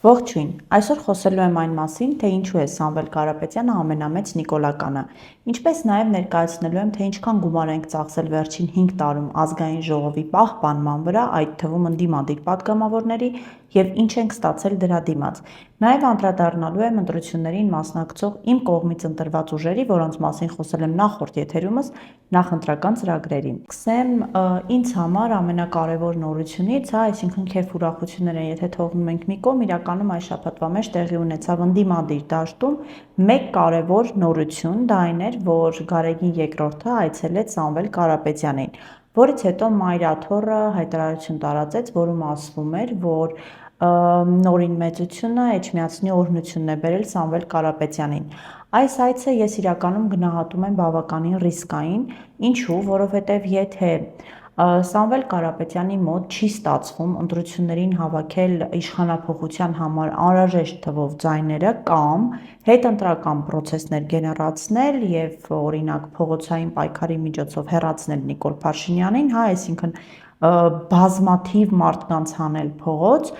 Ողջույն, այսօր խոսելու եմ այն մասին, թե ինչու է Սամվել Կարապետյանը ամենամեծ Նիկոլականը, ինչպես նաև ներկայացնելու եմ, թե ինչքան գումար ենք ծախսել վերջին 5 տարում ազգային ժողովի պահպանման վրա, այդ թվում ընդդիմադիր պատգամավորների և ինչ ենք ստացել դրա դիմաց։ Նաև անդրադառնալու եմ ընտրություններին մասնակցող իմ կողմից ընտրված ուժերի, որոնց մասին խոսել եմ նախորդ եթերումս, նախընտրական ծրագրերին։ Սկսեմ ինձ համար ամենակարևոր նորությունից, այսինքն քեֆ ուրախություններ են, եթե թողնում ենք մի կողմ, իրականում այս շաբաթվա մեջ տեղի ունեցավ ընդդիմադիր դաշտում մեկ կարևոր նորություն, դա այն էր, որ Գարեգին II-ը այցելեց Սամվել Կարապետյանին, որից հետո Մայր Աթոռը հայտարարություն տարածեց, որում ասվում էր, որ նորին մեծությունը Էջմիածնի օրհնությունն է բերել Սամվել Կարապետյանին։ Այս այցը ես իրականում գնահատում եմ բավականին ռիսկային, ինչու, որովհետև եթե Սամվել Կարապետյանի մոտ չի ստացվում ընտրություններին հավաքել իշխանափոխության համար անհրաժեշտ թվով ձայները կամ հետընտրական պրոցեսներ գեներացնել և օրինակ փողոցային պայքարի միջոցով հեռացնել Նիկոլ Փաշինյանին, այսինքն բազմաթիվ մարդկանց հանել փողոց,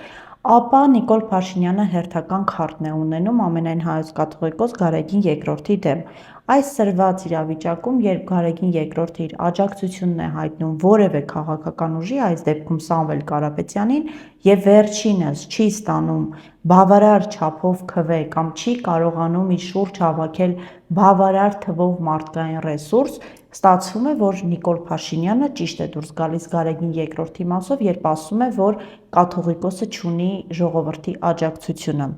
ապա Նիկոլ Փաշինյանը հերթական քարտն է ունենում ամենայն հայոց կաթողիկոս Գարեգին II-ի դեմ։ Այս սրված իրավիճակում, երբ Գարեգին II-ը իր աջակցությունն է հայտնում որևէ քաղաքական ուժի, այս դեպքում Սամվել Կարապետյանին, և վերջինս չի ստանում բավարար չափով քվե կամ չի կարողանում իր շուրջ հավաքել բավարար թվով մարդկային ռեսուրս, ստացվում է, որ Նիկոլ Փաշինյանը ճիշտ է դուրս գալիս Գարեգին II-ի մասով, երբ ասում է, որ կաթողիկոսը չունի ժողովրդի աջակցությունը։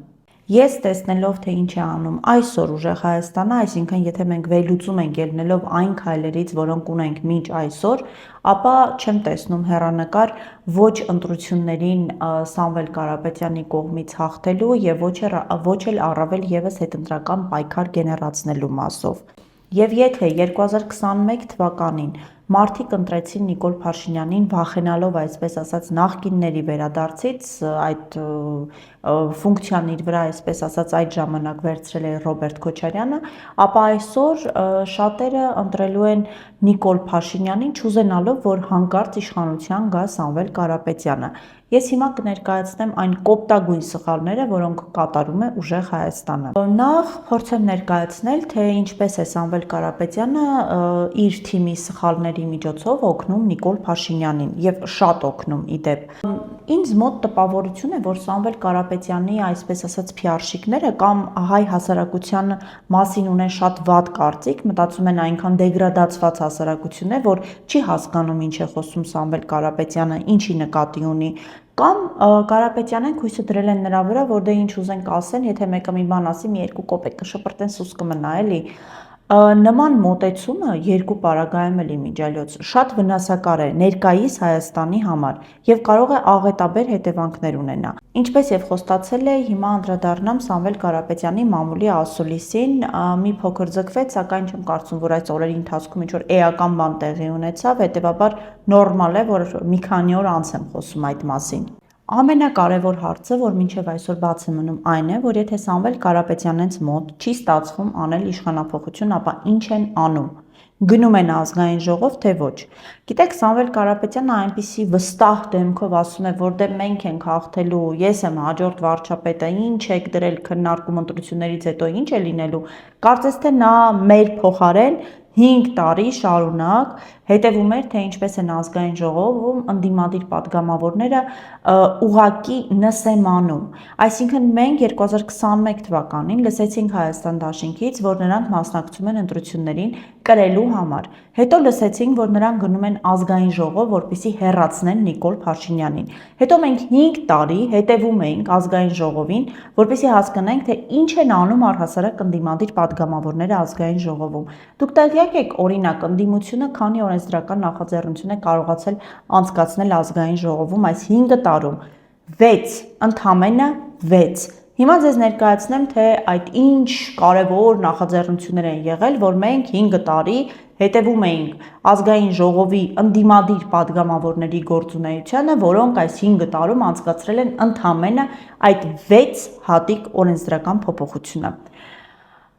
Ես տեսնելով, թե ինչ է անում այսօր ուժեղ Հայաստանը, այսինքն եթե մենք վերլուծում ենք ելնելով այն քայլերից, որոնք ունենք մինչ այսօր, ապա չեմ տեսնում հեռանկար ոչ ընտրություններին Սամվել Կարապետյանի կողմից հաղթելու և ոչ էլ առավել ևս հետընտրական պայքար գեներացնելու մասով։ Եվ եթե 2021 թվականին մարդիկ ընտրեցին Նիկոլ Փաշինյանին վախենալով, այսպես ասած, նախկինների վերադարձից, այդ ֆունկցիան իր վրա, այսպես ասած, այդ ժամանակ վերցրել է Ռոբերտ Քոչարյանը, ապա այսօր շատերը ընտրելու են Նիկոլ Փաշինյանին, չուզենալով, որ հանկարծ իշխանության գա Սամվել Կարապետյանը։ Ես հիմա կներկայացնեմ այն կոպտագույն սխալները, որոնք կատարում է ուժեղ Հայաստանը։ Նախ փորձեմ ներկայացնել, թե ինչպես է Սամվել Կարապետյանը իր թիմի սխալների միջոցով օգնում Նիկոլ Փաշինյանին և շատ օգնում ի դեպ։ Ինձ մոտ տպավորություն է, որ Սամվել Կարապետյանի, այսպես ասած, PR-շիկները կամ հայ հասարակության մասին ունեն շատ վատ կարծիք, մտածում են այնքան դեգրադացված հասարակություն է, որ չի հասկանում ինչ է խոսում Սամվել Կարապետյանը, ինչի նկատի ունի, կամ Կարապետյանենք հույսը դրել են նրա վրա, որ դե ինչ ուզենք ասեն, եթե մեկը մի բան ասի, մի երկու կոպեկ կշպրտեն, սուս կմնա, էլի։ Նման մոտեցումը երկու պարագայում էլի միջալյոց շատ վնասակար է ներկայիս Հայաստանի համար և կարող է աղետաբեր հետևանքներ ունենա։ Ինչպես և խոստացել է, հիմա անդրադառնամ Սամվել Կարապետյանի մամուլի ասուլիսին, մի փոքր ձգվեց, սակայն չեմ կարծում, որ այս օրերի ընթացքում ինչ-որ էական բան տեղի ունեցավ, հետևաբար նորմալ է, որ մի քանի օր անց եմ խոսում այդ մասին։ Ամենակարևոր հարցը, որ մինչև այսօր բաց է մնում, այն է, որ եթե Սամվել Կարապետյանենց մոտ չի ստացվում անել իշխանափոխություն, ապա ինչ են անում։ Գնում են ազգային ժողով, թե ոչ։ Գիտեք, Սամվել Կարապետյանը այնպիսի վստահ դեմքով ասում է, որ դե մենք ենք հաղթելու, ես եմ հաջորդ վարչապետը, ինչ եք դրել քննարկում ընտրություններից հետո ինչ է լինելու։ Կարծես թե նա մեր փոխարեն 5 տարի շարունակ հետևում էր, թե ինչպես են ազգային ժողովում ընդդիմադիր պատգամավորները ուղղակի նսեմանում։ Այսինքն մենք 2021 թվականին լսեցինք Հայաստան դաշինքից, որ նրանք մասնակցում են ընտրություններին կրելու համար։ Հետո լսեցինք, որ նրանք գնում են ազգային ժողով, որպեսզի հեռացնեն Նիկոլ Փաշինյանին։ Հետո մենք 5 տարի հետևում էինք ազգային ժողովին, որպեսզի հասկանանք, թե ինչ են անում առհասարակ ընդդիմադիր պատգամավորները ազգային ժողովում։ Դուք տեղյակ եք, օրինակ, ընդդիմությունը քանի օրենսդրական նախաձեռնություն է կարողացել անցկացնել ազգային ժողովում այս 5 տարում։ 6, ընդամենը 6։ Հիմա ձեզ ներկայացնեմ, թե այդ ինչ կարևոր նախաձեռնություններ են եղել, որ մենք 5 տարի հետևում էինք ազգային ժողովի ընդդիմադիր պատգամավորների գործունեությանը, որոնք այս 5 տարում անցկացրել են ընդամենը այդ 6 հատիկ օրենսդրական փոփոխությունը։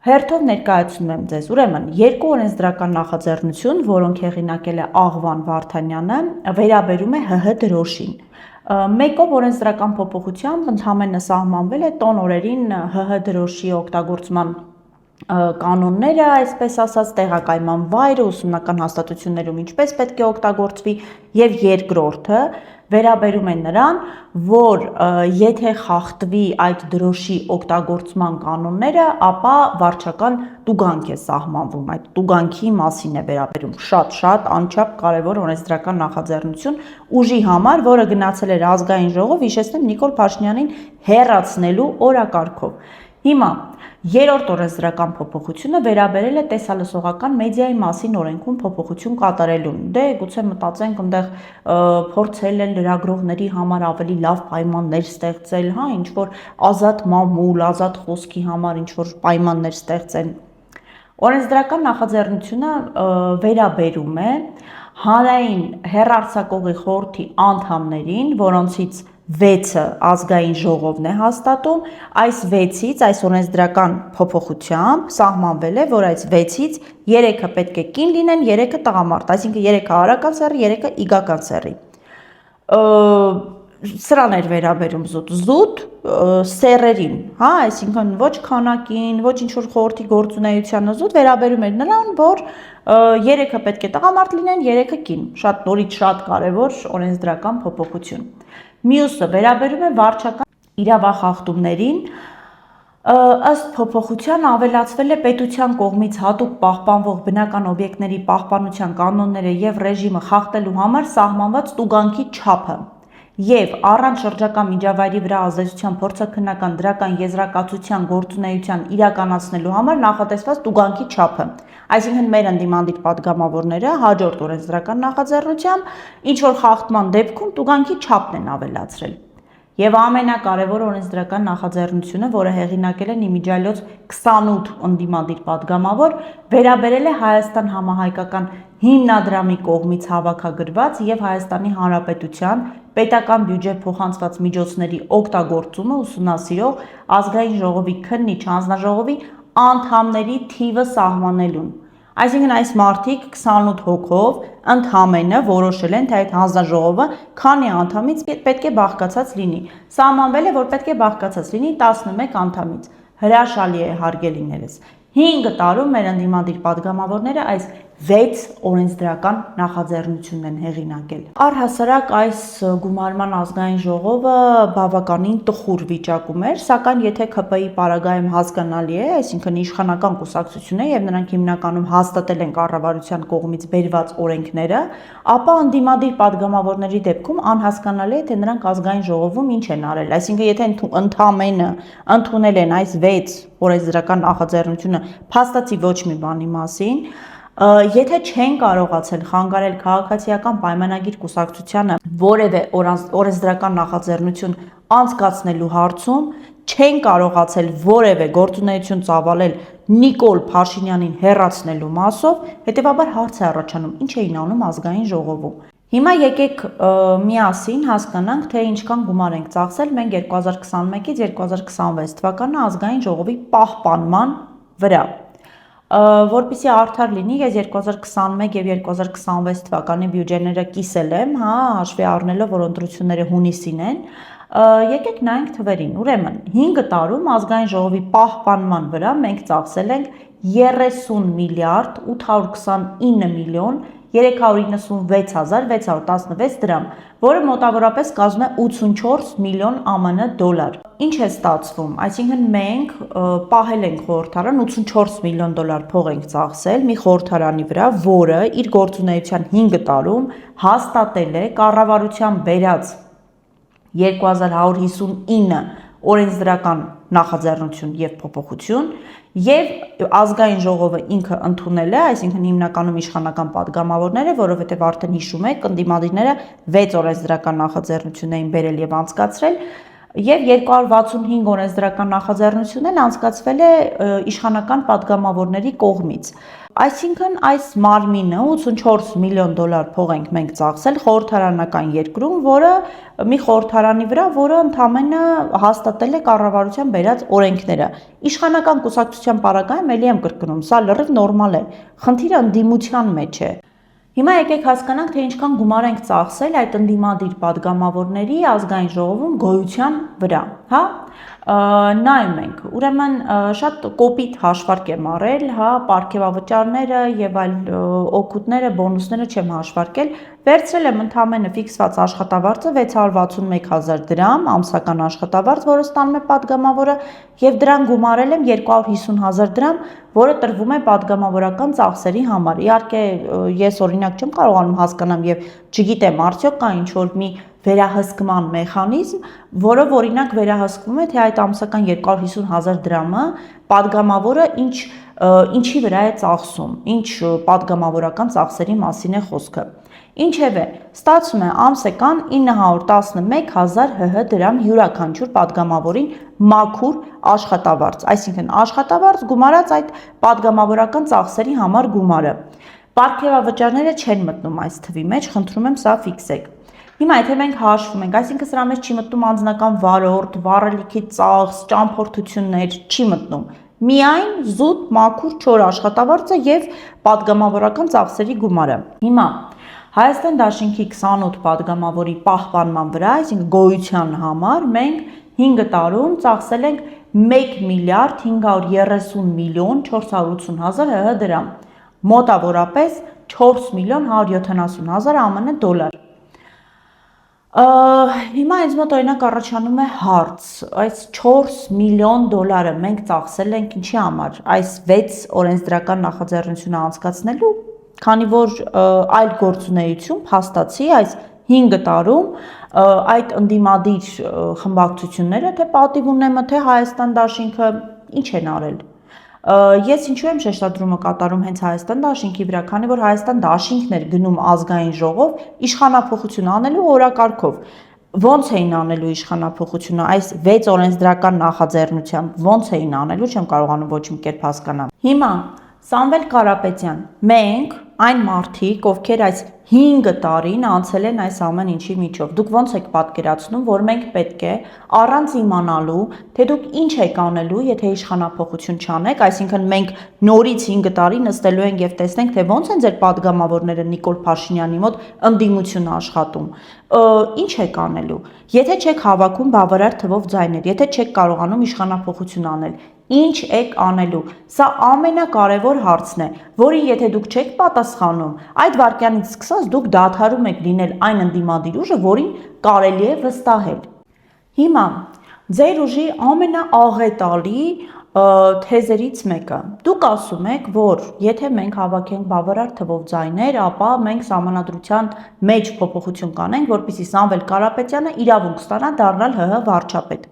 Հերթով ներկայացնում եմ ձեզ, ուրեմն, 2 օրենսդրական նախաձեռնություն, որոնք հեղինակել է Աղվան Վարդանյանը, վերաբերում է ՀՀ դրոշին։ Մեկով օրենսդրական փոփոխությամբ ընդհանրապես սահմանվել է տոն օրերին ՀՀ դրոշի օգտագործման կանոնները, այսպես ասած, տեղակայման վայրը, ուսումնական հաստատություններում ինչպես պետք է օգտագործվի, եւ երկրորդը վերաբերում է նրան, որ եթե խախտվի այդ դրոշի օգտագործման կանոնները, ապա վարչական տուգանք է սահմանվում, այդ տուգանքի մասին է վերաբերում, շատ անչափ կարևոր օրենսդրական նախաձեռնություն ուժի համար, որը գնացել էր ազգային ժողով, հիշեցնեմ Նիկոլ Փաշինյանին հեռացնելու օրակարգով։ Հիմա երրորդ օրենսդրական փոփոխությունը վերաբերել է տեսալսողական մեդիայի մասին օրենքում փոփոխություն կատարելուն։ Դե գուցե մտածենք այնտեղ փորձել են լրագրողների համար ավելի լավ պայմաններ ստեղծել, հա, ինչ որ ազատ մամուլ, ազատ խոսքի համար ինչ որ պայմաններ ստեղծեն։ Օրենսդրական նախաձեռնությունը վերաբերում է հանրային հեռարձակողի խորհրդի անդամներին, որոնցից 6-ը ազգային ժողովն է հաստատում, այս 6-ից, այս օրենսդրական փոփոխությամբ սահմանվել է, որ այս 6-ից 3-ը պետք է կին լինեն, 3-ը տղամարդ, այսինքն 3-ը արական սեռի, 3-ը իգական սեռի։ Սրան էր վերաբերում զուտ սեռերին, հա, այսինքն ոչ քանակին, ոչ ինչ-որ խորհրդի գործունեությանը զուտ վերաբերում էր նրան, որ 3-ը պետք է տղամարդ լինեն, 3-ը կին, շատ նորից շատ կարևոր օրենսդրական փոփոխություն։ Մյուսը վերաբերում է վարչական իրավախախտումներին, ըստ փոփոխության ավելացվել է պետության կողմից հատուկ պահպանվող բնական օբյեկտների պահպանության կանոնները եւ ռեժիմը խախտելու համար սահմանված տուգանքի չափը եւ առանց շրջակա միջավայրի վրա ազդեցության փորձաքննական դրական եզրակացության գործունեության իրականացնելու համար նախատեսված տուգանքի չափը։ Այսինքն մեր ընդդիմադիր падգամավորները հաջորդ օրենսդրական նախաձեռնությամբ ինչ որ խախտման դեպքում տուգանքի չափն են ավելացրել։ Եվ ամենակարևոր օրենսդրական նախաձեռնությունը, որը հեղինակել են իմիջիայլոց 28 ընդդիմադիր падգամավոր, վերաբերել է Հայաստան համահայկական հիմնադրամի կողմից հավաքագրված եւ Հայաստանի Հանրապետության պետական բյուջե փոխանցված միջոցների օգտագործումը ուսումնասիրող ազգային ժողովի քննիչ հանձնաժողովի անդամների թիվը սահմանելուն։ Այսինքն այս մարդիկ 28 հոգով ընդհանրապես որոշել են, թե այդ հանձնաժողովը քանի անդամից պետք է բաղկացած լինի։ Սահմանվել է, որ պետք է բաղկացած լինի 11 անդամից։ Հրաշալի է հարգելիներս։ 5 տարում մեր ընդդիմադիր падգամավորները այս 6 օրենսդրական նախաձեռնությունն են հեղինակել։ Առհասարակ այս գումարման ազգային ժողովը բավականին տխուր վիճակում էր, սակայն եթե ՔՊ-ի պարագայում հասկանալի է, այսինքն իշխանական կուսակցություն է եւ նրանք հիմնականում հաստատել են կառավարության կողմից բերված օրենքները, ապա ընդդիմադիր падգամավորների դեպքում անհասկանալի է, թե նրանք ազգային ժողովում ինչ են արել։ Այսինքն եթե ընդհանրապես ընդունել են այս 6 օրենսդրական նախաձեռնությունը փաստացի ոչ մի բանի մասին, եթե չեն կարողացել խանգարել քաղաքացիական պայմանագիր կուսակցությանը որևէ օրենսդրական նախաձեռնություն անցկացնելու հարցում, չեն կարողացել որևէ գործունեություն ծավալել Նիկոլ Փաշինյանին հեռացնելու մասով, հետեւաբար հարց է առաջանում, ինչ էին անում ազգային ժողովում։ Հիմա եկեք միասին հասկանանք, թե ինչքան գումար ենք ծախսել մենք 2021-ից 2026 թվականը ազգային ժողովի պահպանման վրա։ Որպեսզի արդար լինի, ես 2021 եւ 2026 թվականի բյուջեները կիսել եմ, հա, հաշվի առնելով, որ ընտրությունները հունիսին են, եկեք նայենք թվերին։ Ուրեմն 5 տարում ազգային ժողովի պահպանման վրա մենք ծախսել ենք 30 միլիարդ 829 միլիոն 396.616 դրամ, որը մոտավորապես կազմում է 84 միլիոն ԱՄՆ դոլար։ Ինչ է ստացվում, այսինքն մենք պահել ենք խորհրդարան 84 միլիոն դոլար փող ենք ծախսել մի խորհրդարանի վրա, որը իր գործունեության 5 տարում հաստատել է կառավարության բերած 2159 օրենսդրական նախաձեռնություն եւ փոփոխություն եւ ազգային ժողովը ինքը ընդունել է, այսինքն հիմնականում իշխանական падգամավորները, որովհետեւ արդեն հիշում եք, ընդդիմադիրները 6 օրենսդրական նախաձեռնություն էին բերել եւ անցկացրել եւ 265 օրենսդրական նախաձեռնություն էլ անցկացվել է իշխանական падգամավորների կողմից։ Այսինքն այս մարմինը 84 միլիոն դոլար փող ենք մենք ծախսել խորհրդարանական երկրում, որը մի խորհրդարանի վրա, որը ընդհանրապես հաստատել է կառավարության բերած օրենքները։ Իշխանական կուսակցության պարագայում ելի եմ կրկնում, սա լրիվ նորմալ է։ Խնդիրը ընդդիմության մեջ է։ Հիմա եկեք հասկանանք, թե ինչքան գումար ենք ծախսել այդ ընդդիմադիր падգամավորների ազգային ժողովում գոյության վրա, հա? Նայում ենք, ուրեմն շատ կոպիտ հաշվարկ եմ արել, հա, պարգևավճարները եւ այլ օգուտները, բոնուսները չեմ հաշվարկել, վերցրել եմ ընդամենը ֆիքսված աշխատավարձը 661,000 դրամ, ամսական աշխատավարձ, որը ստանում է падգամավորը, եւ դրան գումարել եմ 250,000 դրամ, որը տրվում է падգամավորական ծախսերի համար։ Իհարկե, ես օրինակ չեմ կարողանում հասկանամ եւ չգիտեմ, արդյոք կա ինչ-որ մի վերահսկման մեխանիզմ, որով օրինակ վերահսկվում է, թե այդ ամսական 250,000 դրամը падգամավորը ինչի վրա է ծախսում, ինչ падգամավորական ծախսերի մասին է խոսքը։ Ինչևէ, ստացվում է ամսական 911,000 ՀՀ դրամ յուրաքանչյուր падգամավորին մաքուր աշխատավարձ, այսինքն աշխատավարձ գումարած այդ падգամավորական ծախսերի համար գումարը։ Պարգևավճարները չեն մտնում այս թվի մեջ, խնդրում եմ սա ֆիքսեք։ Հիմա եթե մենք հաշվում ենք, այսինքն սրա մեջ չի մտնում անձնական վարորդ, վառելիքի ծախս, ճամփորդություններ, չի մտնում։ Միայն զուտ մաքուր չոր աշխատավարձը եւ падգամավորական ծախսերի գումարը։ Հիմա Հայաստան Դաշինքի 28 падգամավորի պահպանման վրա, այսինքն գոյության համար մենք 5 տարում ծախսել ենք 1,530,480,000 ՀՀ դրամ, մոտավորապես 4,170,000 ԱՄՆ դոլար։ Հիմա ինձ մոտ օրինակ առաջանում է հարց, այս 4 միլիոն դոլարը մենք ծախսել ենք ինչի համար, այս 6 օրենսդրական նախաձեռնությունը անցկացնելու, քանի որ այլ գործունեություն փաստացի այս 5 տարում այդ ընդդիմադիր խմբակցությունները, թե պատիվ ունեմը, թե Հայաստան Դաշինքը ինչ են արել։ Ես ինչու եմ շեշտադրումը կատարում հենց Հայաստան Դաշինքի վրա, քանի որ Հայաստան Դաշինքն էր գնում ազգային ժողով իշխանափոխություն անելու օրակարգով։ Ոնց էին անելու իշխանափոխությունը, այս 6 օրենսդրական նախաձեռնությամբ ոնց էին անելու, չեմ կարողանում ոչ մի կերպ հասկանամ։ Հիմա Սամվել Կարապետյան, մենք այն մարդիկ, ովքեր այս 5 տարին անցել են այս ամեն ինչի միջով։ Դուք ոնց եք պատկերացնում, որ մենք պետք է առանց իմանալու, թե դուք ինչ եք անելու, եթե իշխանափոխություն չանեք, այսինքն մենք նորից 5 տարի նստելու ենք եւ տեսնենք, թե ոնց են ձեր падգամավորները Նիկոլ Փաշինյանի մոտ ընդդիմություն աշխատում։ Ինչ եք անելու։ Եթե չեք հավաքում բավարար թվով ձայներ, եթե չեք կարողանում իշխանափոխություն անել, ինչ եք անելու։ Սա ամենակարևոր հարցն է, որին եթե դուք չեք պատասխանում, այդ վայրկյանից սկսած դուք դադարում եք լինել այն ընդդիմադիր ուժը, որին կարելի է վստահել։ Հիմա ձեր ուժի ամենաաղետալի թեզերից մեկը։ Դուք ասում եք, որ եթե մենք հավաքենք բավարար թվով ձայներ, ապա մենք սահմանադրության մեջ փոփոխություն կանենք, որպեսզի Սամվել Կարապետյանը իրավունք ստանա դառնալ ՀՀ վարչապետ։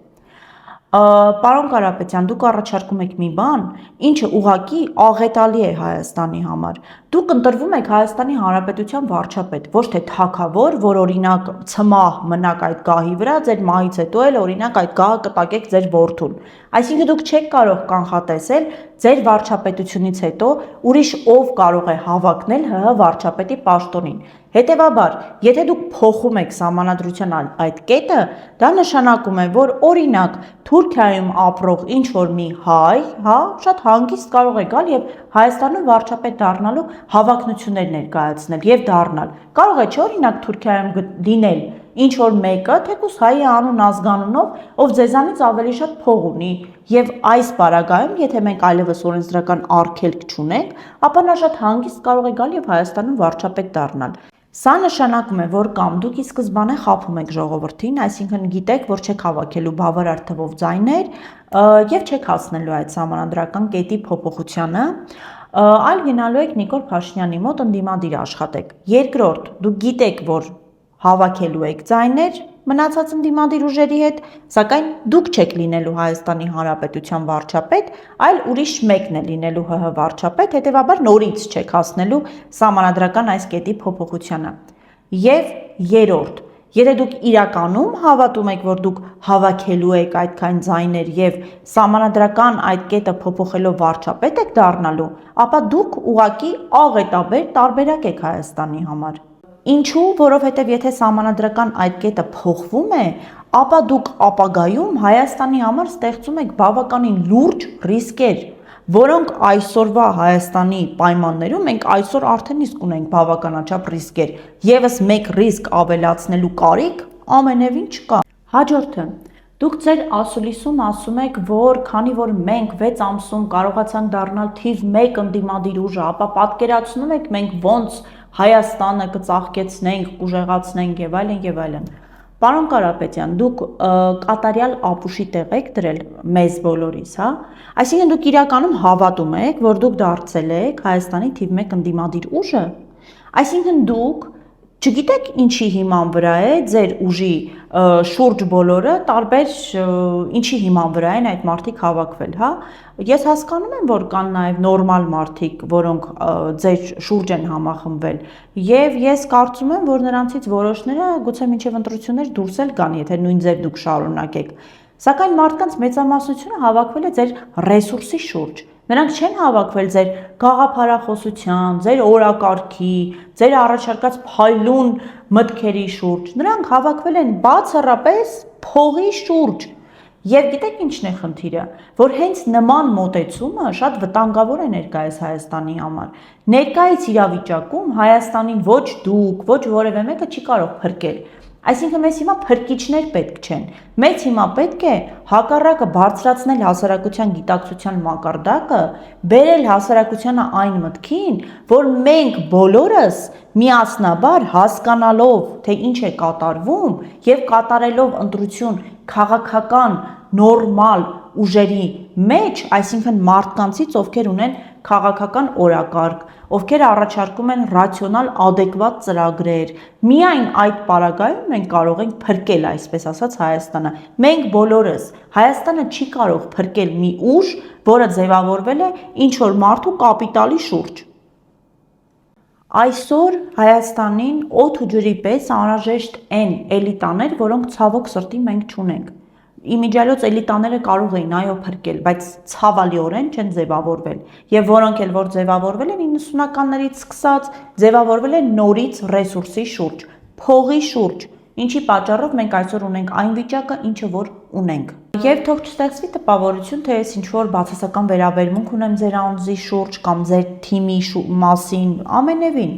Պարոն Կարապետյան, դուք առաջարկում եք մի բան, ինչը ուղղակի աղետալի է Հայաստանի համար։ Դուք ընտրվում եք Հայաստանի Հանրապետության վարչապետ, ոչ թե թագավոր, որ օրինակ ցմահ մնաք այդ գահի վրա, ձեր մահից հետո էլ օրինակ այդ գահը կտակեք ձեր որդուն։ Այսինքն դուք չեք կարող կանխատեսել ձեր վարչապետությունից հետո ուրիշ ով կարող է հավակնել ՀՀ վարչապետի պաշտոնին։ Հետևաբար, եթե դուք փոխում եք սահմանադրության այդ կետը, դա նշանակում է, որ օրինակ Թուրքիայում ապրող ինչ-որ մի հայ, հա, շատ հանգիստ կարող է գալ եւ Հայաստանում վարչապետ դառնալու հավակնություններ ներկայացնել եւ դառնալ։ Կարող է չէ՞ օրինակ Թուրքիայում լինել ինչ-որ մեկը, թեկուզ հայի անուն ազգանունով, ով ձեզանից ավելի շատ փող ունի, եւ այս պարագայում, եթե մենք այլևս օրենսդրական արգելք չունենք, ապա նա շատ հանգիստ կարող է գալ եւ Հայաստանում վարչապետ դառնալ։ Սա նշանակում է, որ կամ դուք ի սկզբանե խաբում եք ժողովրդին, այսինքն գիտեք, որ չեք հավաքելու բավարար թվով ձայներ եւ չեք հասնելու այդ սահմանադրական կետի փոփոխությանը, այլ գնալու եք Նիկոլ Փաշինյանի մոտ ընդդիմադիր աշխատեք։ Երկրորդ, դուք գիտեք, որ հավաքելու եք ձայներ մնացած ընդդիմադիր ուժերի հետ, սակայն դուք չեք լինելու Հայաստանի Հանրապետության վարչապետ, այլ ուրիշ մեկն է լինելու ՀՀ վարչապետ, հետևաբար նորից չեք հասնելու սահմանադրական այս կետի փոփոխությանը։ Եվ երրորդ, եթե դուք իրականում հավատում եք, որ դուք հավաքելու եք այդքան ձայներ եւ սահմանադրական այդ կետը փոփոխելով վարչապետ եք դառնալու, ապա դուք ուղղակի աղետաբեր տարբերակ եք Հայաստանի համար։ Ինչու, որովհետև եթե սահմանադրական այդ կետը փոխվում է, ապա դուք ապագայում Հայաստանի համար ստեղծում եք բավականին լուրջ ռիսկեր, որոնք այսօրվա Հայաստանի պայմաններում մենք այսօր արդեն իսկ ունենք բավականաչափ ռիսկեր, եւս մեկ ռիսկ ավելացնելու կարիք ամենևին չկա։ Հաջորդը դուք ձեր ասուլիսում ասում եք, որ քանի որ մենք 6 ամսում կարողացանք դառնալ թիվ 1 ընդդիմադիր ուժը, ապա պատկերացնում եք մենք ոնց Հայաստանը կծաղկեցնենք, կուժեղացնենք եւ այլն եւ այլն։ Պարոն Կարապետյան, դուք կատարյալ ապուշի տեղ եք դրել մեզ բոլորիս, հա? Այսինքն դուք իրականում հավատում եք, որ դուք դարձել եք Հայաստանի թիվ 1 ընդդիմադիր ուժը։ Այսինքն դուք չգիտեք ինչի հիման վրա է ձեր ուժի շուրջ բոլորը տարբեր ինչի հիման վրա են այդ մարդիկ հավաքվել, հա? Ես հասկանում եմ, որ կան նաև նորմալ մարդիկ, որոնք ձեր շուրջ են համախմբվել, եւ ես կարծում եմ, որ նրանցից որոշները գուցե մինչև ընտրություններ դուրս էլ գան, եթե նույն ձև դուք շարունակեք։ Սակայն մարդկանց մեծամասնությունը հավաքվել է ձեր ռեսուրսի շուրջ։ Նրանք չեն հավաքվել ձեր գաղափարախոսության, ձեր օրակարգի, ձեր առաջարկած փայլուն մտքերի շուրջ։ Նրանք հավաքվել են բացառապես փողի շուրջ։ Եվ գիտեք ինչն է խնդիրը, որ հենց նման մոտեցումը շատ վտանգավոր է ներկայիս Հայաստանի համար։ Ներկայիս իրավիճակում Հայաստանին ոչ դուք, ոչ որևէ մեկը չի կարող փրկել։ Այսինքն մեզ հիմա փրկիչներ պետք չեն։ Մեզ հիմա պետք է հակառակը բարձրացնել հասարակության գիտակցության մակարդակը, բերել հասարակությանը այն մտքին, որ մենք բոլորս միասնաբար հասկանալով, թե ինչ է կատարվում եւ կատարելով ընտրություն քաղաքական նորմալ ուժերի մեջ, այսինքն մարդկանցից, ովքեր ունեն քաղաքական օրակարգ, ովքեր առաջարկում են ռացիոնալ adekvat ծրագրեր, միայն այդ պարագայում մենք կարող ենք փրկել, այսպես ասած, Հայաստանը։ Մենք բոլորս, Հայաստանը չի կարող փրկել մի ուժ, որը ձևավորվել է ինչ-որ մարդու կապիտալի շուրջ։ Այսօր Հայաստանին օդ ու ջրի պես անհրաժեշտ են էլիտաներ, որոնք ցավոք սրտի մենք չունենք։ Իմիջիալոց էլիտաները կարող էին այո փրկել, բայց ցավալիորեն չեն ձևավորվել։ Եվ որոնք էլ որ ձևավորվել են 90-ականներից սկսած, ձևավորվել են նորից ռեսուրսի շուրջ, փողի շուրջ, ինչի պատճառով մենք այսօր ունենք այն վիճակը, ինչը որ ունենք։ Եվ թող չստեղծվի տպավորություն, թե ես ինչ-որ բացասական վերաբերմունք ունեմ ձեր անձի շուրջ կամ ձեր թիմի մասին, ամենևին։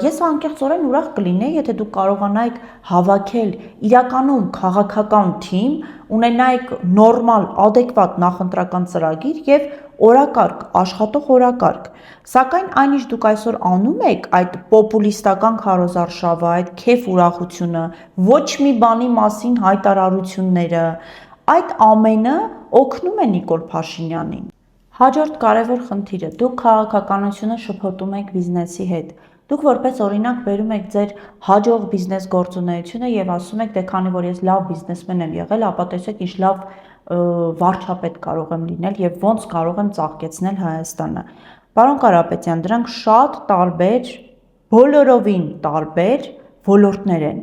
Ես անկեղծորեն ուրախ կլինեի, եթե դուք կարողանայիք հավաքել իրականում քաղաքական թիմ, ունենայիք նորմալ, adekvat նախընտրական ծրագիր եւ օրակարգ, աշխատող օրակարգ։ Սակայն այն ինչ դուք այսօր անում եք, այդ պոպուլիստական քարոզարշավը, այդ քեֆ ուրախությունը, ոչ մի բանի մասին հայտարարությունները, այդ ամենը օգնում է Նիկոլ Փաշինյանին։ Հաջորդ կարևոր խնդիրը՝ դուք քաղաքականությունը շփոթում եք բիզնեսի հետ։ Դուք որպես օրինակ բերում եք ձեր հաջող բիզնես գործունեությունը եւ ասում եք, դե քանի որ ես լավ բիզնեսմեն եմ եղել, ապա տեսեք ինչ լավ վարչապետ կարող եմ լինել եւ ոնց կարող եմ ծաղկեցնել Հայաստանը։ Պարոն Կարապետյան, դրանք շատ տարբեր, բոլորովին տարբեր ոլորտներ են։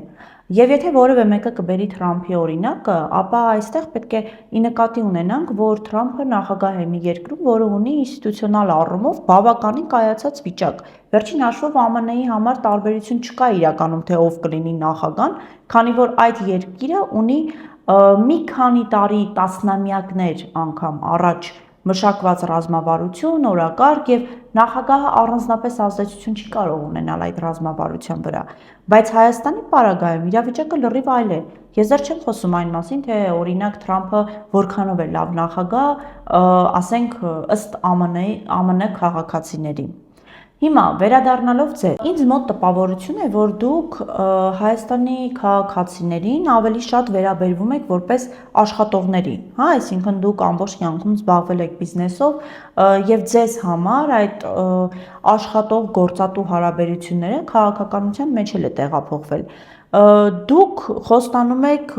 Եվ եթե որևէ մեկը կբերի Թրամփի օրինակը, ապա այստեղ պետք է ի նկատի ունենանք, որ Թրամփը նախագահ է մի երկրում, որը ունի ինստիտուցիոնալ առումով բավականին կայացած վիճակ։ Վերջին հաշվով ԱՄՆ-ի համար տարբերություն չկա իրականում, թե ով կլինի նախագահան, քանի որ այդ երկիրը ունի մի քանի տարի, տասնամյակներ անգամ առաջ մշակված ռազմավարություն, օրակարգ եւ նախագահը առանձնապես ազդեցություն չի կարող ունենալ այդ ռազմավարության վրա։ Բայց Հայաստանի պարագայում իրավիճակը լրիվ այլ է։ Ես դեռ չեմ խոսում այն մասին, թե օրինակ Թրամփը որքանով է լավ նախագահ, ասենք ըստ ԱՄՆ քաղաքացիների։ Հիմա վերադառնալով ձեզ, ինձ մոտ տպավորություն է, որ դուք Հայաստանի քաղաքացիներին ավելի շատ վերաբերվում եք որպես աշխատողների, հա, այսինքն դուք ամբողջ կյանքում զբաղվել եք բիզնեսով եւ ձեզ համար այդ աշխատող գործատու հարաբերությունները քաղաքականության մեջ էլ է տեղափոխվել։ Դուք խոստանում եք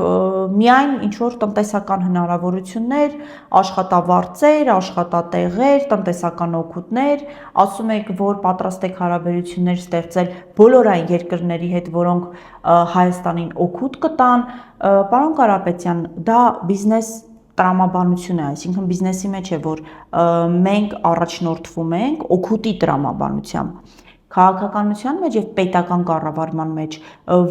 միայն ինչ-որ տնտեսական հնարավորություններ, աշխատավարձեր, աշխատատեղեր, տնտեսական օգուտներ, ասում եք, որ պատրաստ եք հարաբերություններ ստեղծել բոլոր այն երկրների հետ, որոնք Հայաստանին օգուտ կտան։ Պարոն Կարապետյան, դա բիզնես տրամաբանություն է, այսինքն բիզնեսի մեջ է, որ մենք առաջնորդվում ենք օգուտի տրամաբանությամբ։ քաղաքականության մեջ եւ պետական կառավարման մեջ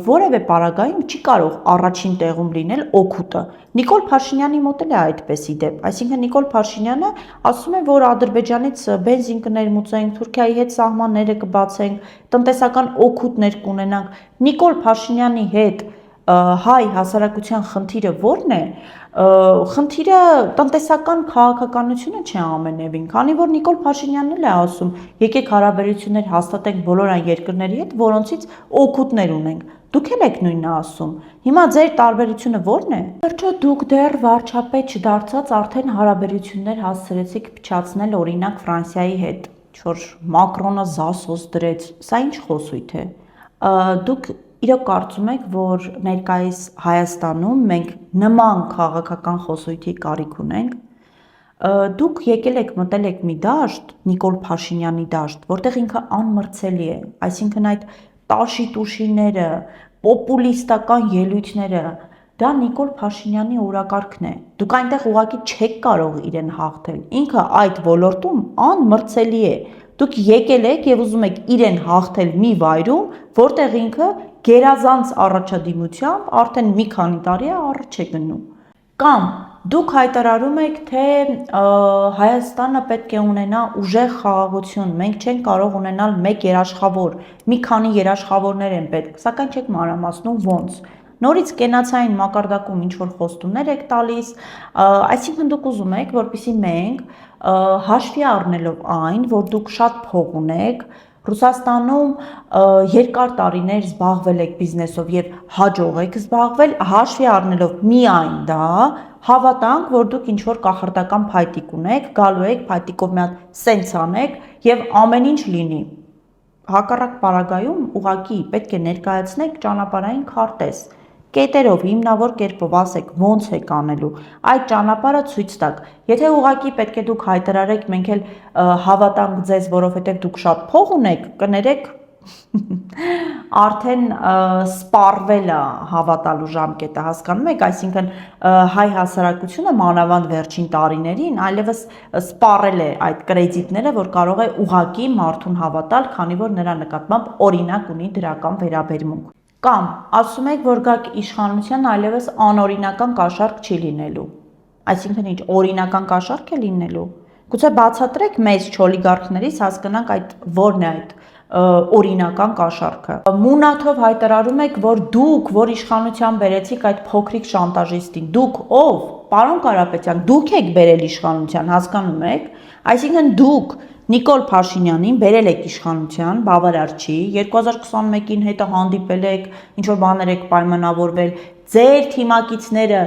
որևէ պարագայում չի կարող առաջին տեղում լինել օգուտը։ Նիկոլ Փաշինյանի մոտ էլ է այդպես իդեպ, այսինքն Նիկոլ Փաշինյանը ասում է, որ Ադրբեջանից բենզին կներմուծենք, Թուրքիայի հետ սահմանները կբացենք, տնտեսական օգուտներ կունենանք։ Նիկոլ Փաշինյանի հետ հայ հասարակության խնդիրը ո՞րն է։ Խնդիրը տնտեսական քաղաքականությունը չէ ամենևին, քանի որ Նիկոլ Փաշինյանն էլ է ասում, եկեք հարաբերություններ հաստատենք բոլոր այն երկրների հետ, որոնցից օգուտներ ունենք։ Դուք էլ եք նույնը ասում։ Հիմա ձեր տարբերությունը ո՞րն է։ Վերջո դուք դեռ վարչապետ չդարձած արդեն հարաբերություններ հասցրեցիք փչացնել օրինակ Ֆրանսիայի հետ, որ Մակրոնը զասոս դրեց։ Սա ինչ խոսույթ է։ Դուք իրոք կարծում եք, որ ներկայիս Հայաստանում մենք նման քաղաքական խոսույթի կարիք ունենք։ Դուք եկել եք մտել եք մի դաշտ, Նիկոլ Փաշինյանի դաշտ, որտեղ ինքը անմրցելի է, այսինքն այդ տաշի-տուշիները, պոպուլիստական ելույթները, դա Նիկոլ Փաշինյանի օրակարգն է։ Դուք այնտեղ ուղղակի չեք կարող իրեն հաղթել։ Ինքը այդ ոլորտում անմրցելի է։ Դուք եկել եք եւ ուզում եք իրեն հաղթել մի վայրում, որտեղ ինքը գերազանց առաջադիմությամբ արդեն մի քանի տարի է առաջ է գնում։ Կամ դուք հայտարարում եք, թե Հայաստանը պետք է ունենա ուժեղ խաղաղություն, մենք չենք կարող ունենալ մեկ երաշխավոր, մի քանի երաշխավորներ են պետք, սակայն չեք մանրամասնում ոնց։ Նորից կենացային մակարդակում ինչ-որ խոստումներ եք տալիս, այսինքն դուք ուզում եք, որպեսզի մենք հաշվի առնելով այն, որ դուք շատ փող ունեք, Ռուսաստանում երկար տարիներ զբաղվել եք բիզնեսով եւ հաջող եք զբաղվել, հաշվի առնելով միայն դա, հավատանք, որ դուք ինչ-որ կախարդական փայտիկ ունեք, գալու եք փայտիկով մի հատ սենց անեք եւ ամեն ինչ լինի։ Հակառակ պարագայում ուղղակի պետք է ներկայացնեք ճանապարհային քարտեզ, կետերով հիմնավոր կերպով ասեք ոնց եք անելու, այդ ճանապարհը ցույց տաք։ Եթե ուղղակի պետք է դուք հայտարարեք, մենք էլ հավատանք ձեզ, որովհետև դուք շատ փող ունեք, կներեք արդեն սպառվել է հավատալու ժամկետը, հասկանում եք, այսինքն հայ հասարակությունը մանավանդ վերջին տարիներին այլևս սպառել է այդ կրեդիտները, որ կարող է ուղղակի մարդուն հավատալ, քանի որ նրա նկատմամբ օրինակ ունի դրական վերաբերմունք։ Կամ ասում եք, որ գաք իշխանության այլևս անօրինական կաշառք չի լինելու։ Այսինքն ինչ օրինական կաշառք է լինելու։ Գուցե բացատրեք մեզ չոլիգարխներից հասկանանք այդ ո՞րն է այդ օրինական կաշառքը։ Մունաթով հայտարարում եք, որ դուք, որ իշխանության բերեցիք այդ փոքրիկ շանտաժիստին, դուք ով, պարոն Կարապետյան, դուք եք բերել իշխանության, հասկանում եք։ Այսինքն դուք Նիկոլ Փաշինյանին բերել եք իշխանության, բավարար չի, 2021-ին հետը հանդիպել եք, ինչ-որ բաներ եք պայմանավորվել, ձեր թիմակիցները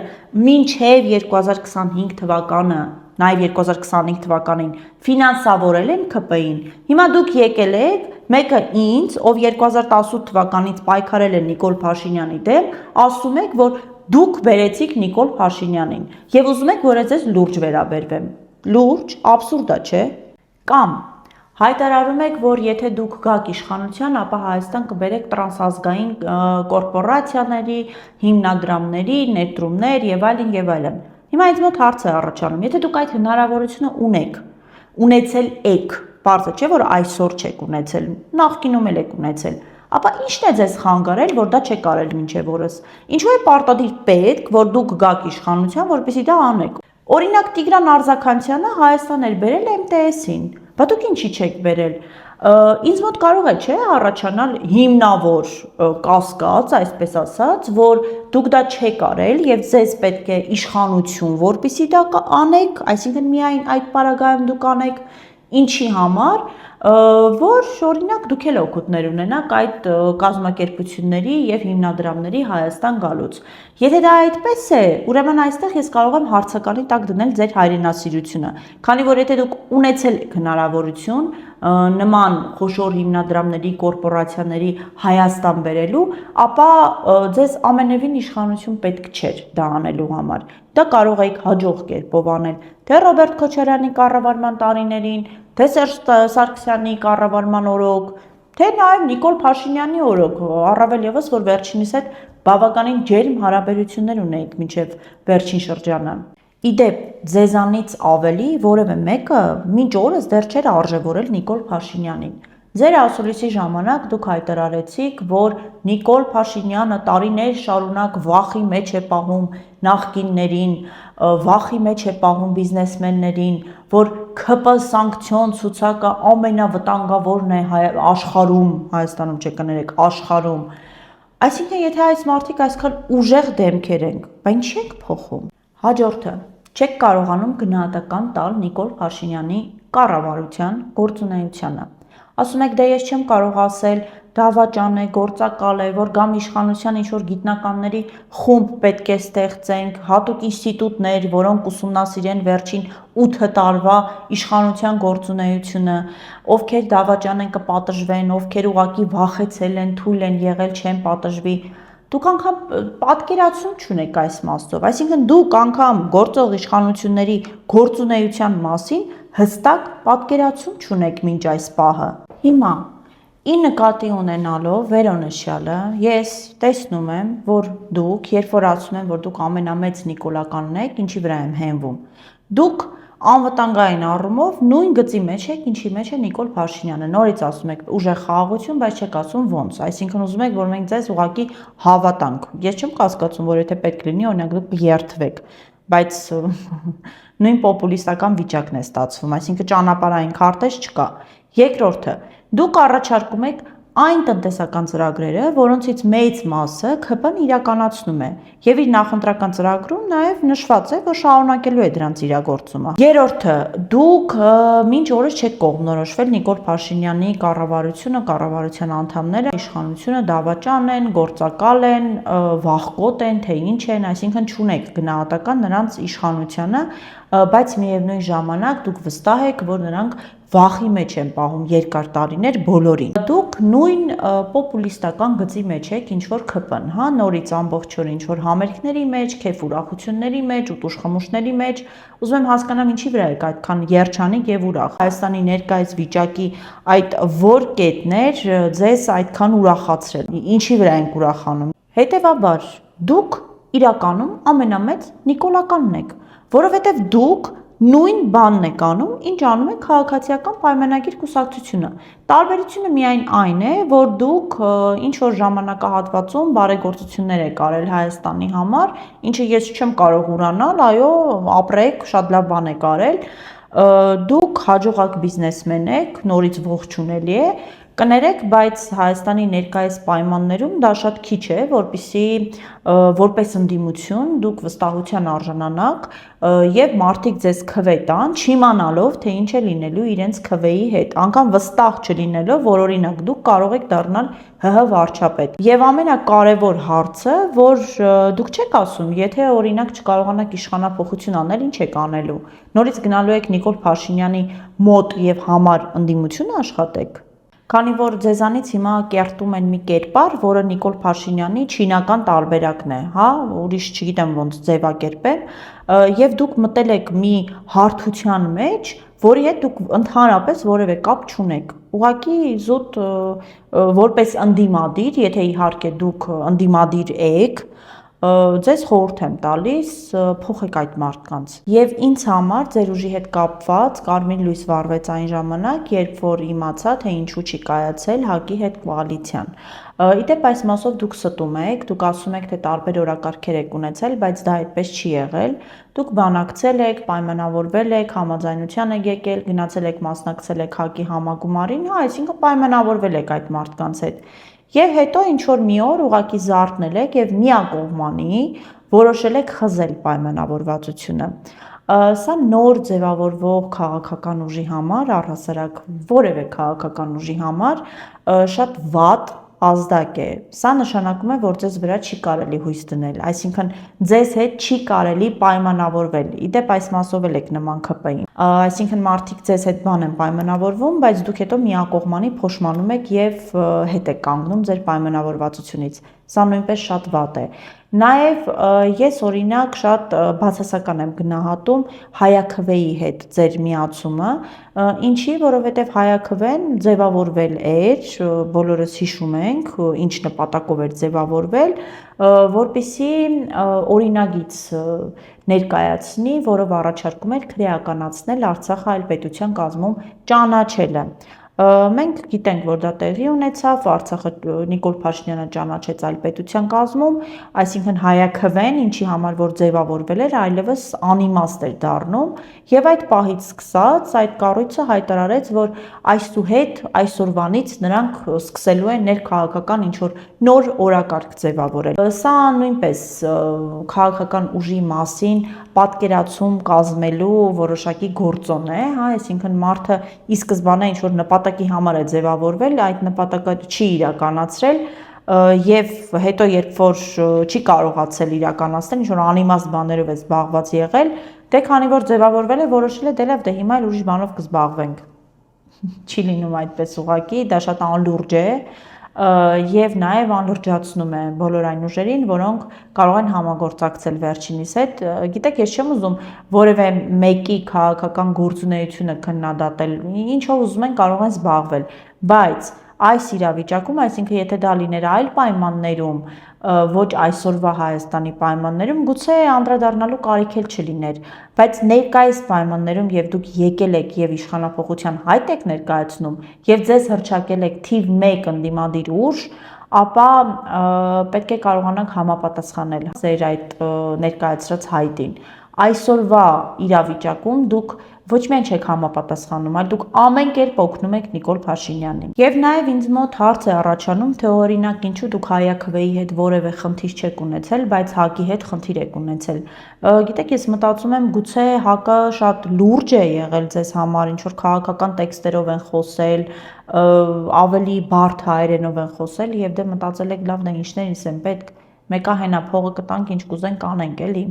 մինչև 2025 թվականը, նաև 2025 թվականին ֆինանսավորել են ՔՊ-ին, հիմա դուք եկել եք, մեկը ինձ, ով 2018 թվականից պայքարել է Նիկոլ Փաշինյանի դեմ, ասում եք, որ դուք բերեցիք Նիկոլ Փաշինյանին, եւ ուզում եք, որ ես լուրջ վերաբերվեմ, լուրջ, աբսուրդ է, չէ՞։ Կամ հայտարարում եք, որ եթե դուք գաք իշխանության, ապա Հայաստան կբերեք տրանսազգային կորպորացիաների, հիմնադրամների, ներդրումներ եւ այլն եւ այլն։ Հիմա ինձ մոտ հարց է առաջանում, եթե դուք այդ հնարավորությունը ունեք, ունեցել եք, բարձր չէ, որ այսօր չեք ունեցել, նախկինում էլ եք ունեցել, ապա ի՞նչն է ձեզ խանգարել, որ դա չեք արել մինչև օրս։ Ինչու է պարտադիր պետք, որ դուք գաք իշխանության, որպեսզի դա անեք։ Օրինակ Տիգրան Արձաքանյանը Հայաստան էր բերել MTS-ին, բա դուք ինչի չեք բերել։ Ինձ մոտ կարող է, չէ, առաջանալ հիմնավոր կասկած, այսպես ասած, որ դուք դա չեք արել եւ ձեզ պետք է իշխանություն, որպեսզի դա անեք, այսինքն միայն այդ պարագայում դուք անեք, ինչի համար, որ օրինակ դուք էլ օգուտներ ունենաք այդ կազմակերպությունների եւ հիմնադրամների Հայաստան գալուց։ Եթե դա այդպես է, ուրեմն այստեղ ես կարող եմ հարցականի տակ դնել ձեր հայրենասիրությունը, քանի որ եթե դուք ունեցել եք հնարավորություն նման խոշոր հիմնադրամների, կորպորացիաների Հայաստան բերելու, ապա ձեզ ամենևին իշխանություն պետք չէր դա անելու համար։ Դա կարող եք հաջող կերպով անել, թե Ռոբերտ Քոչարյանի կառավարման տարիներին, թե Սերժ Սարգսյանի կառավարման օրոք, թե նաև Նիկոլ Փաշինյանի օրոք, առավել եւս, որ վերջինիս հետ բավականին ջերմ հարաբերություններ ունեիք մինչև վերջին շրջանը։ Իդեպ, ձեզանից ավելի որևէ մեկը մինչ օրս դեռ չէր արժևորել Նիկոլ Փաշինյանին։ Ձեր ասուլիսի ժամանակ դուք հայտարարեցիք, որ Նիկոլ Փաշինյանը տարիներ շարունակ վախի մեջ է պահում նախկիններին, վախի մեջ է պահում բիզնեսմեններին, որ ՔՊ սանկցիոն ցուցակը ամենավտանգավորն է աշխարհում, Հայաստանում չկներեք, աշխարհում։ Այսինքն, եթե այս մարդիկ այսքան ուժեղ դեմքեր են, բա ինչի ենք փոխում։ Հաջորդը, չեք կարողանում գնահատական տալ Նիկոլ Փաշինյանի կառավարության գործունեությանը։ Ասում եք, դե ես չեմ կարող ասել, դավաճան է, գործակալ է, որ գամ իշխանության ինչ-որ գիտնականների խումբ պետք է ստեղծենք, հատուկ ինստիտուտներ, որոնք ուսումնասիրեն վերջին 8 տարվա իշխանության գործունեությունը, ովքեր դավաճան են կպատժվեն, ովքեր ուղղակի վախեցել են, թույլ են եղել, չեն պատժվի։ Դուք անգամ պատկերացում չունեք այս մասով, այսինքն դուք անգամ գործող իշխանությունների գործունեության մասին հստակ պատկերացում չունեք մինչ այս պահը։ Հիմա, ի նկատի ունենալով վերոնշյալը, ես տեսնում եմ, որ դուք, երբ որ ասում եմ, որ դուք ամենամեծ նիկոլականն եք, ինչի վրա եմ հենվում, դուք անվտանգային առումով նույն գծի մեջ եք, ինչի մեջ է Նիկոլ Փաշինյանը, նորից ասում եք ուժեղ խաղաղություն, բայց չեք ասում ոնց, այսինքն ուզում եք, որ մենք ձեզ ուղղակի հավատանք, ես չեմ կասկածում, որ եթե պետք լինի, օրինակ դուք երթվեք, բայց նույն պոպուլիստական վիճակն է ստացվում, այսինքն ճանապարհային քարտեզ չկա։ Երկրորդը, դուք առաջարկում եք այն տնտեսական ծրագրերը, որոնցից մեծ մասը ՔՊ-ն իրականացնում է, եւ իր նախընտրական ծրագրում նաեւ նշված է, որ շարունակելու է դրանց իրագործումը։ Երրորդը, դուք մինչ օրս չեք կողմնորոշվել Նիկոլ Փաշինյանի կառավարությունը, կառավարության անդամները, իշխանությունը դավաճան են, գործակալ են, վախկոտ են, թե ինչ են, այսինքն չունեք գնահատական նրանց իշխանությանը, բայց միևնույն ժամանակ դուք վստահ եք, որ նրանք վախի մեջ են պահում երկար տարիներ բոլորին։ Դուք նույն պոպուլիստական գծի մեջ եք, ինչ որ ՔՊ-ն, հա, նորից ամբողջ օր ինչ որ համերգների մեջ, քեֆ ուրախությունների մեջ, ուտուշ-խմուշների մեջ, ուզում եմ հասկանամ ինչի վրա եք այդքան երջանիկ եւ ուրախ։ Հայաստանի ներկայիս վիճակի այդ որ կետներ ձեզ այդքան ուրախացրել։ Ինչի վրա ենք ուրախանում։ Հետևաբար, դուք իրականում ամենամեծ նիկոլականն եք, որովհետեւ դուք նույն բանն եք անում, ինչ անում է քաղաքացիական պայմանագիր կուսակցությունը։ Տարբերությունը միայն այն է, որ դուք ինչ որ ժամանակահատվածում բարեգործություններ եք արել Հայաստանի համար, ինչը ես չեմ կարող ուրանալ, այո, ապրեք, շատ լավ բան եք արել։ Դուք հաջողակ բիզնեսմեն եք, նորից ողջունելի է։ Կներեք, բայց Հայաստանի ներկայիս պայմաններում դա շատ քիչ է, որպեսզի որպես ընդդիմություն դուք վստահության արժանանաք եւ մարդիկ ձեզ քվե տան, չիմանալով, թե ինչ է լինելու իրենց քվեի հետ, անգամ վստահ չլինելով, որ օրինակ դուք կարող եք դառնալ ՀՀ վարչապետ։ Եվ ամենակարևոր հարցը, որ դուք չեք ասում, եթե օրինակ չկարողանաք իշխանափոխություն անել, ինչ եք անելու։ Նորից գնալու եք Նիկոլ Փաշինյանի մոտ եւ համար ընդդիմություն աշխատեք։ Քանի որ ձեզանից հիմա կերտում են մի կերպար, որը Նիկոլ Փաշինյանի չինական տարբերակն է, հա, ուրիշ չգիտեմ ոնց ձևակերպեմ, եւ դուք մտել եք մի հարթության մեջ, որի հետ դուք ընդհանրապես որևէ կապ չունեք։ Ուղղակի զուտ որպես ընդդիմադիր, եթե իհարկե դուք ընդդիմադիր եք, ձեզ խորհուրդ եմ տալիս փոխեք այդ մարդկանց։ Եվ ինձ համար ձեր ուժի հետ կապված կարմիր լույս վառվեց այն ժամանակ, երբ որ իմացա, թե ինչու չի կայացել ՀԱԿ-ի հետ կոալիցիան։ Իդեպ այս մասով դուք ստում եք, դուք ասում եք, թե տարբեր օրակարգեր եք ունեցել, բայց դա այդպես չի եղել։ Դուք բանակցել եք, պայմանավորվել եք, համաձայնության եք եկել, գնացել եք մասնակցել եք ՀԱԿ-ի համագումարին, հա, այսինքն պայմանավորվել եք այդ մարդկանց հետ։ Եվ հետո ինչ-որ մի օր ուղղակի զարթնել եք եւ միակողմանի որոշել եք խզել պայմանավորվածությունը։ Սա նոր ձևավորվող քաղաքական ուժի համար, առհասարակ որևէ քաղաքական ուժի համար շատ վատ ազդակ է։ Սա նշանակում է, որ ձեզ վրա չի կարելի հույս դնել, այսինքն ձեզ հետ չի կարելի պայմանավորվել։ Իդեպ այս մասով եք նման ՔՊ-ին։ Այսինքն մարդիկ ձեզ հետ բան են պայմանավորվում, բայց դուք հետո միակողմանի փոշմանում եք եւ հետ եք կանգնում ձեր պայմանավորվածությունից։ Սա նույնպես շատ վատ է։ Նաև ես օրինակ շատ բացասական եմ գնահատում հայաքվեի հետ ձեր միացումը, ինչի, որովհետև հայաքվեն ձևավորվել էր, բոլորս հիշում ենք, ինչ նպատակով էր ձևավորվել, որպեսզի օրինագիծ ներկայացնի, որով առաջարկում էր քրեականացնել Արցախը այլ պետության կազմում ճանաչելը։ Մենք գիտենք, որ դա տեղի ունեցավ, Արցախը Նիկոլ Փաշինյանը ճանաչեց այլ պետության կազմում, այսինքն հայաքվեն, ինչի համար որ ձևավորվել էր, այլևս անիմաստ էր դառնում, եւ այդ պահից սկսած այդ կառույցը հայտարարեց, որ այսուհետ այսօրվանից նրանք սկսելու են ներքաղաքական ինչ-որ նոր օրակարգ ձևավորել։ Սա նույնպես քաղաքական ուժի մասին պատկերացում կազմելու որոշակի գործոն է, հա, այսինքն մարդը ի սկզբանե ինչ-որ նպատակի համար է ձևավորվել, այդ նպատակը չի իրականացրել եւ հետո երբ որ չի կարողացել իրականացնել, ինչ-որ անիմաստ բաներով է զբաղված եղել, դե քանի որ ձևավորվել է, որոշել է դե լավ, դե հիմա էլ ուրիշ բանով կզբաղվենք։ Չի լինում այդպես ուղղակի, դա շատ անլուրջ է եւ նաեւ անլրջացնում է բոլոր այն ուժերին, որոնք կարող են համագործակցել վերջինիս հետ։ Գիտեք, ես չեմ ուզում որևէ մեկի քաղաքական գործունեությունը քննադատել, ինչով ուզում են կարող են զբաղվել, բայց այս իրավիճակում, այսինքն եթե դա լիներ այլ պայմաններում, ոչ այսօրվա Հայաստանի պայմաններում, գուցե անդրադառնալու կարիք էլ չլիներ, բայց ներկայիս պայմաններում եւ դուք եկել եք եւ իշխանապողության հայտ եք ներկայացնում եւ ձեզ հռչակել եք թիվ 1 ընդդիմադիր ուժ, ապա պետք է կարողանանք համապատասխանել ձեր այդ ներկայացրած հայտին։ Այսօրվա իրավիճակում դուք ոչ միայն չեք համապատասխանում, այլ դուք ամեն կերպ օգնում եք Նիկոլ Փաշինյանին։ Եվ նաև ինձ մոտ հարց է առաջանում, թե օրինակ ինչու դուք հայաքվեի հետ որևէ խնդիր չեք ունեցել, բայց ՀԱԿ-ի հետ խնդիր եք ունեցել։ Գիտեք, ես մտածում եմ, գուցե ՀԱԿ-ը շատ լուրջ է եղել ձեզ համար, ինչ որ քաղաքական տեքստերով են խոսել, ավելի բարդ հայերենով են խոսել եւ դե մտածել եք, լավ, դե ինչներս են պետք, մեկա հենա փողը կտանք, ինչ կուզեն կանենք, էլի։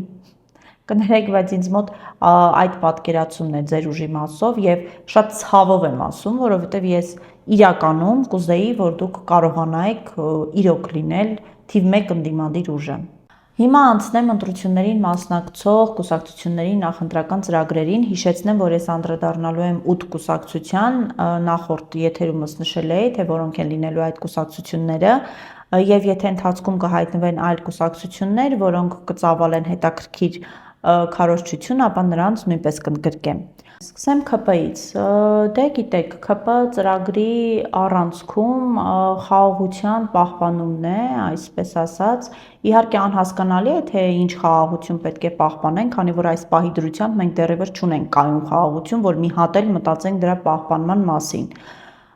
Կներեք, բայց ինձ մոտ այդ պատկերացումն է ձեր ուժի մասով եւ շատ ցավով եմ ասում, որովհետեւ ես իրականում կուզեի, որ դուք կարողանայիք իրոք լինել թիվ 1 ընդդիմադիր ուժը։ Հիմա անցնեմ ընտրություններին մասնակցող կուսակցությունների նախընտրական ծրագրերին, հիշեցնեմ, որ ես անդրադառնալու եմ 8 կուսակցության, նախորդ եթերումս նշել էի, թե որոնք են լինելու այդ կուսակցությունները, եւ եթե ընթացքում կհայտնվեն այլ կուսակցություններ, որոնք կծավալեն հետաքրքիր քարոզչություն, ապա նրանց նույնպես կընդգրկեմ։ Սկսեմ ՔՊ-ից։ Դե գիտեք, ՔՊ ծրագրի առանցքում խաղաղության պահպանումն է, այսպես ասած, իհարկե անհասկանալի է, թե ինչ խաղաղություն պետք է պահպանենք, քանի որ այս պահի դրությամբ մենք դեռևս չունենք կայուն խաղաղություն, որ մի հատ էլ մտածենք դրա պահպանման մասին։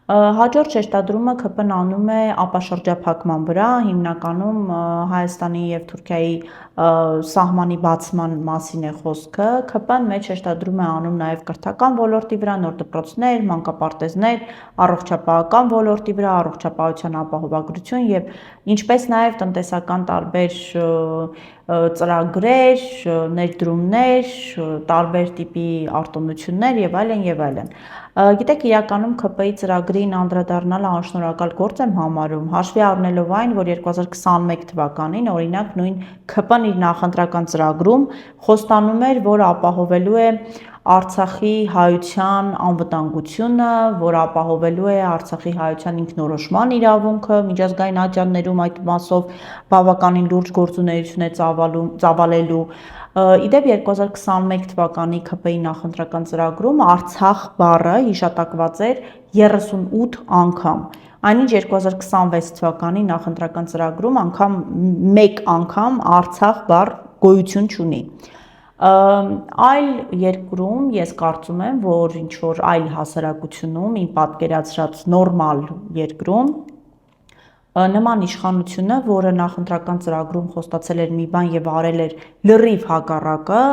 Հաջորդ շեշտադրումը ՔՊ-ն անում է ապաշրջափակման վրա, հիմնականում Հայաստանի եւ Թուրքիայի սահմանի բացման մասին է խոսքը։ ՔՊ-ն մեջ շեշտադրում է անում նաեւ կրթական ոլորտի վրա, նոր դպրոցներ, մանկապարտեզներ, առողջապահական ոլորտի վրա, առողջապահության ապահովագրություն եւ ինչպես նաեւ տնտեսական տարբեր ծրագրեր, ներդրումներ, տարբեր տիպի արտոնություններ եւ այլն եւ այլն։ Գիտեք, իրականում ՔՊ-ի ծրագրին անդրադառնալը անշնորհակալ գործ եմ համարում, հաշվի առնելով այն, որ 2021 թվականին օրինակ նույն ՔՊ-ն իր նախընտրական ծրագրում խոստանում էր, որ ապահովելու է Արցախի հայության անվտանգությունը, որ ապահովելու է Արցախի հայության ինքնորոշման իրավունքը, միջազգային ատյաններում այդ մասով բավականին լուրջ գործունեություն է ծավալելու։ Իդեպ 2021 թվականի ՔՊ-ի նախընտրական ծրագրում Արցախ բառը հիշատակված էր 38 անգամ։ Այնինչ 2026 թվականի նախընտրական ծրագրում անգամ մեկ անգամ Արցախ բառ գոյություն չունի։ Այլ երկրում ես կարծում եմ, որ ինչ որ այլ հասարակությունում, իմ պատկերացրած նորմալ երկրում նման իշխանությունը, որը նախընտրական ծրագրում խոստացել էր մի բան եւ արել էր լրիվ հակառակը,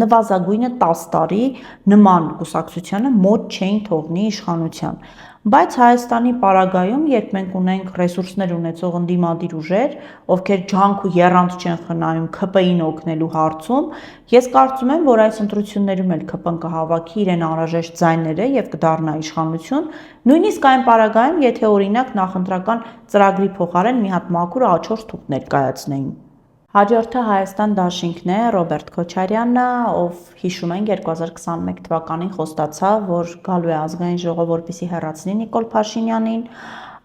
նվազագույնը 10 տարի նման կուսակցությանը մոտ չէին թողնի իշխանության։ Բայց Հայաստանի պարագայում, երբ մենք ունենք ռեսուրսներ ունեցող ընդդիմադիր ուժեր, ովքեր ջանք ու եռանդ չեն խնայում ՔՊ-ին օգնելու հարցում, ես կարծում եմ, որ այս ընտրություններում էլ ՔՊ-ն կհավաքի իրեն անհրաժեշտ ձայները եւ կդառնա իշխանություն, նույնիսկ այն պարագայում, եթե օրինակ նախընտրական ծրագրի փոխարեն մի հատ մաքուր A4 թուղթ ներկայացնեին։ Հաջորդը Հայաստան դաշինքն է, Ռոբերտ Քոչարյանը, ով հիշում ենք 2021 թվականին խոստացավ, որ գալու է ազգային ժողով, որպեսզի հեռացնի Նիկոլ Փաշինյանին,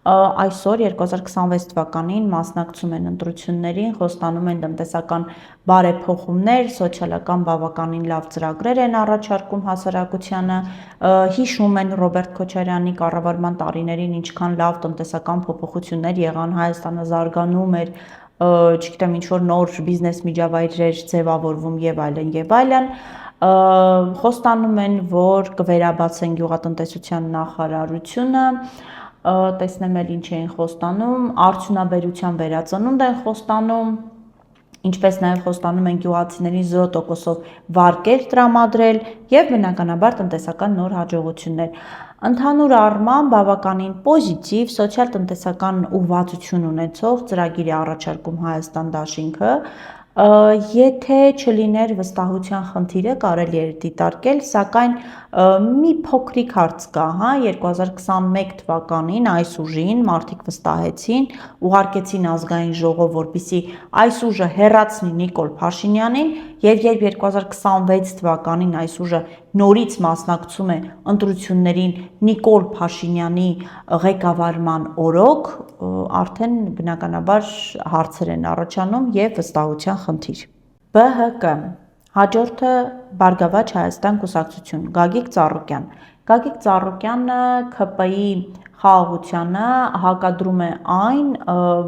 Այսօր 2026 թվականին մասնակցում են ընտրություններին, խոստանում են տնտեսական բարեփոխումներ, սոցիալական բավականին լավ ծրագրեր են առաջարկում հասարակությանը, հիշում են Ռոբերտ Քոչարյանի կառավարման տարիներին ինչքան լավ տնտեսական փոփոխություններ եղան, Հայաստանը զարգանում էր, չգիտեմ, ինչ որ նոր բիզնես միջավայրեր ձևավորվում եւ այլն եւ այլն, խոստանում են, որ կվերաբացեն գյուղատնտեսության նախարարությունը, տեսնեմ էլ ինչ էին խոստանում, արդյունաբերության վերածնունդ են խոստանում, ինչպես նաև խոստանում են գյուղացիներին 0%-ով վարկեր տրամադրել եւ բնականաբար տնտեսական նոր հաջողություններ։ Ընդհանուր առմամբ բավականին պոզիտիվ սոցիալ-տնտեսական ուղղվածություն ունեցող ծրագիր է առաջարկում Հայաստան դաշինքը, եթե չլիներ վստահության խնդիրը կարելի էր դիտարկել, սակայն մի փոքրիկ հարց կա, 2021 թվականին այս ուժին մարդիկ վստահեցին, ուղարկեցին ազգային ժողով, որպեսզի այս ուժը հեռացնի Նիկոլ Փաշինյանին, եւ երբ 2026 թվականին այս ուժը նորից մասնակցում է ընտրություններին Նիկոլ Փաշինյանի ղեկավարման օրոք, արդեն բնականաբար հարցեր են առաջանում եւ վստահության խնդիր։ ԲՀԿ հաջորդը Բարգավաճ Հայաստան կուսակցություն, Գագիկ Ծառուկյան։ Գագիկ Ծառուկյանը ՔՊ-ի խաղաղությանը հակադրում է այն,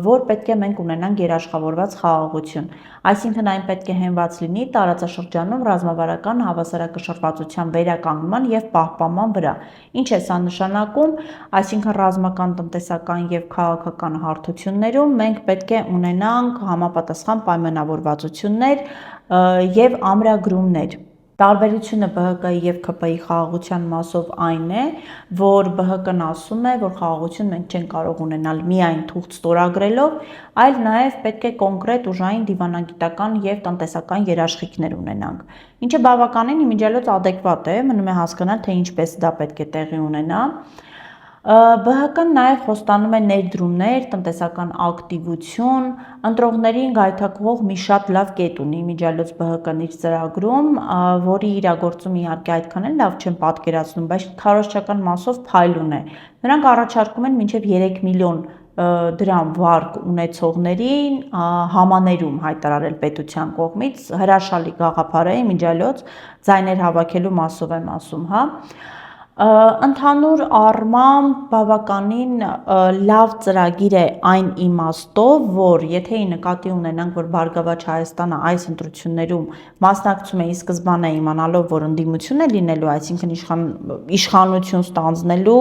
որ պետք է մենք ունենանք երաշխավորված խաղաղություն, այսինքն այն պետք է հենված լինի տարածաշրջանում ռազմավարական հավասարակշռվածության վերականգնման եւ պահպանման վրա։ Ինչ է սա նշանակում, այսինքն ռազմական, տնտեսական եւ քաղաքական հարթություններում մենք պետք է ունենանք համապատասխան պայմանավորվածություններ եւ ամրագրումներ։ Տարբերությունը ԲՀԿ-ի եւ ՔՊ-ի խաղաղության մասով այն է, որ ԲՀԿ-ն ասում է, որ խաղաղություն մենք չենք կարող ունենալ միայն թուղթ ստորագրելով, այլ նաեւ պետք է կոնկրետ ուժային դիվանագիտական եւ տնտեսական երաշխիքներ ունենանք, ինչը բավականին իմիջիալոց adekvat է, մնում է հասկանալ, թե ինչպես դա պետք է տեղի ունենա։ ԲՀԿ-ն նաև խոստանում է ներդրումներ, տնտեսական ակտիվություն, ընտրողներին գայթակղող մի շատ լավ կետ ունի իմիջիալոց ԲՀԿ-ն իր ծրագրում, որի իրագործումը իհարկե այդքան էլ լավ չեն պատկերացնում, բայց քարոզչական մասով փայլուն է։ Նրանք առաջարկում են մինչև 3 միլիոն դրամ վարկ ունեցողներին համաներում հայտարարել պետության կողմից, հրաշալի գաղափար է իմիջիալոց, ձայներ հավաքելու մասով եմ ասում, Ընդհանուր առմամբ բավականին լավ ծրագիր է այն իմաստով, որ եթե նկատի ունենանք, որ Բարգավաճ Հայաստանը այս ընտրություններում մասնակցում է ի սկզբանե իմանալով, որ ընդդիմություն է լինելու, այսինքն իշխանություն ստանձնելու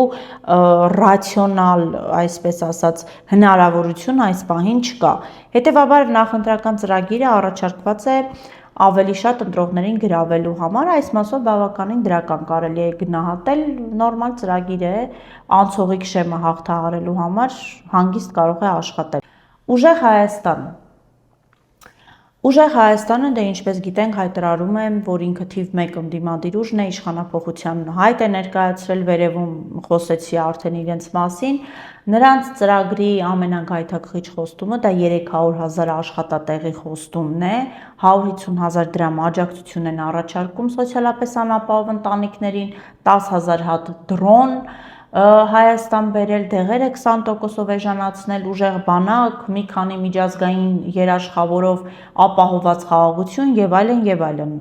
ռացիոնալ, այսպես ասած, հնարավորություն այս պահին չկա։ Հետևաբար նախընտրական ծրագիրը առաջարկված է ավելի շատ ընտրողներին գրավելու համար, այս մասով բավականին դրական կարելի է գնահատել, նորմալ ծրագիր է, անցողիկ շեմը հաղթահարելու համար հանգիստ կարող է աշխատել։ Ուժեղ Հայաստան։ Ուժեղ Հայաստանը, դե ինչպես գիտենք, հայտարարում է, որ ինքը թիվ 1 ընդդիմադիր ուժն է, իշխանափոխության հայտ է ներկայացրել, վերևում խոսեցի արդեն իրենց մասին, նրանց ծրագրի ամենագայթակղիչ խոստումը դա 300,000 աշխատատեղի խոստումն է, 150,000 դրամ աջակցություն են առաջարկում սոցիալապես անապահով ընտանիքներին, 10,000 հատ դրոն, Հայաստան բերել, դեղերը 20%-ով էժանացնել, ուժեղ բանակ, մի քանի միջազգային երաշխավորով ապահոված խաղաղություն եւ այլն եւ այլն։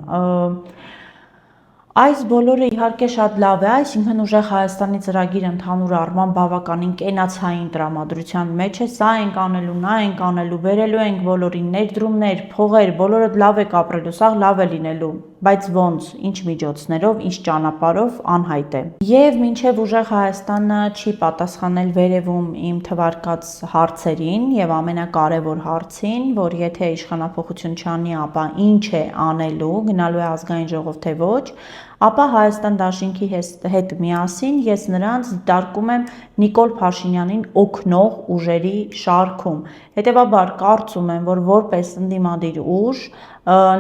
Այս բոլորը իհարկե շատ լավ է, այսինքն ուժեղ Հայաստանի ծրագիրը ընդհանուր առմամբ բավականին կենացային տրամադրության մեջ է, սա ենք անելու, նա ենք անելու, բերելու ենք բոլորին ներդրումներ, փողեր, բոլորը լավ է կապրելու, սա լավ է լինելու, բայց ոնց, ինչ միջոցներով, ինչ ճանապարհով անհայտ է։ Եվ մինչև ուժեղ Հայաստանը չի պատասխանել վերևում իմ թվարկած հարցերին եւ ամենակարևոր հարցին, որ եթե իշխանափոխություն չանի, ապա ինչ է անելու, գնալու է ազգային ժողով թե ոչ, ապա Հայաստան դաշինքի հետ միասին ես նրանց դիտարկում եմ Նիկոլ Փաշինյանին օգնող ուժերի շարքում։ Հետևաբար կարծում եմ, որ որպես ընդդիմադիր ուժ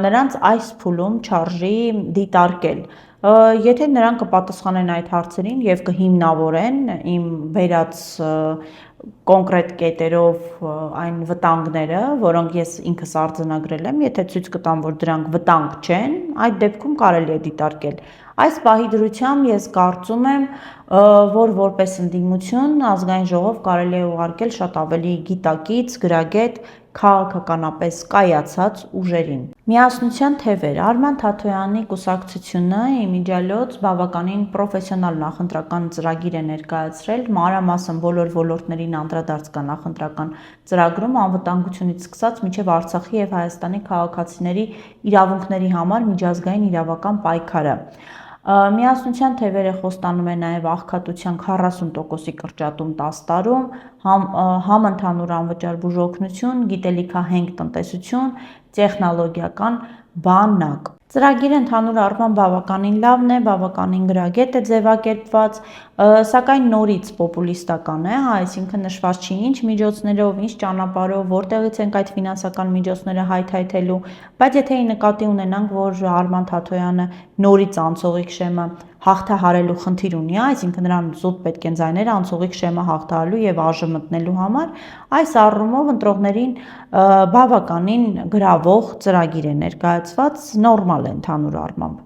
նրանց այս փուլում չարժի դիտարկել։ Եթե նրանք կպատասխանեն այդ հարցերին եւ կհիմնավորեն իմ վերած կոնկրետ կետերով այն վտանգները, որոնք ես ինքս արձանագրել եմ, եթե ցույց կտամ, որ դրանք վտանգ չեն, այդ դեպքում կարելի է դիտարկել։ Այս պահի դրությամբ ես կարծում եմ, որ որպես ընդդիմություն ազգային ժողով կարելի է ուղարկել շատ ավելի գիտակից, գրագետ, քաղաքականապես կայացած ուժերին։ Միասնության թևեր Արման Թաթոյանի կուսակցությունը իմիջիալոց բավականին պրոֆեսիոնալ նախընտրական ծրագիր է ներկայացրել, մանրամասն բոլոր ոլորտներին անդրադարձ կա նախընտրական ծրագրում անվտանգությունից սկսած մինչև Արցախի եւ Հայաստանի քաղաքացիների իրավունքների համար միջազգային իրավական պայքարը։ Միասնության թևերը խոստանում է նաև աղքատության 40%-ի կրճատում 10 տարում, համընդհանուր անվճար բուժօգնություն, գիտելիքահենք տնտեսություն, տեխնոլոգիական բանակ։ Ծրագիրը ընդհանուր առմամբ բավականին լավն է, բավականին գրագետ է ձևակերպված, սակայն նորից պոպուլիստական է, այսինքն նշված չի ինչ միջոցներով, ինչ ճանապարհով, որտեղից ենք այդ ֆինանսական միջոցները հայթայթելու, բայց եթե նկատի ունենանք, որ Արման Թաթոյանը նորից անցողիկ շեմը հաղթահարելու խնդիր ունի, այսինքն նրան զուտ պետք են ձայները անցողիկ շեմը հաղթահարելու եւ ԱԺ մտնելու համար, այս առումով ընտրողներին բավականին գրավող ծրագիր է ներկայացված, նորմալ է ընդհանուր առմամբ։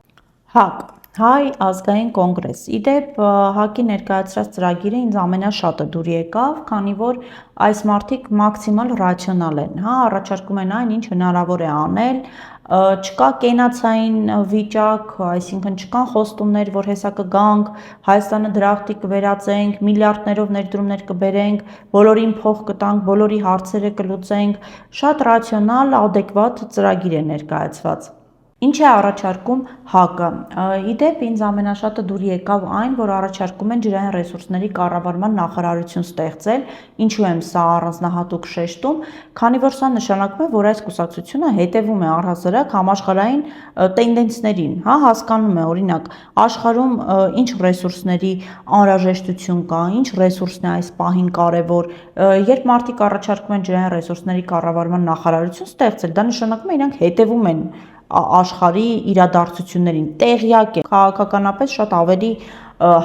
ՀԱԿ Հայ ազգային կոնգրես։ Իդեպ ՀԱԿ-ի ներկայացրած ծրագիրը ինձ ամենաշատը դուր եկավ, քանի որ այս մարդիկ մաքսիմալ ռացիոնալ են, առաջարկում են այն, ինչ հնարավոր է անել, չկա կենացային վիճակ, այսինքն չկան խոստումներ, որ հեսա կգանք, Հայաստանը դրախտի կվերածենք, միլիարդներով ներդրումներ կբերենք, բոլորին փող կտանք, բոլորի հարցերը կլուծենք, շատ ռացիոնալ, ադեկվատ ծրագիր է ներկայացված։ Ինչ է առաջարկում ՀԱԿ-ը։ Իդեպ ինձ ամենաշատը դուր եկավ այն, որ առաջարկում են ջրային ռեսուրսների կառավարման նախարարություն ստեղծել, ինչու եմ սա առանձնահատուկ շեշտում, քանի որ սա նշանակում է, որ այս կուսակցությունը հետևում է առհասարակ համաշխարհային տենդենսներին, հասկանում է, օրինակ, աշխարհում ինչ ռեսուրսների անհրաժեշտություն կա, ինչ ռեսուրսն է այս պահին կարևոր, երբ մարդիկ առաջարկում են ջրային ռեսուրսների կառավարման նախարարություն ստեղծել, դա նշանակում է իրանք հետևում են աշխարհի իրադարձություններին, տեղյակ են, քաղաքականապես շատ ավելի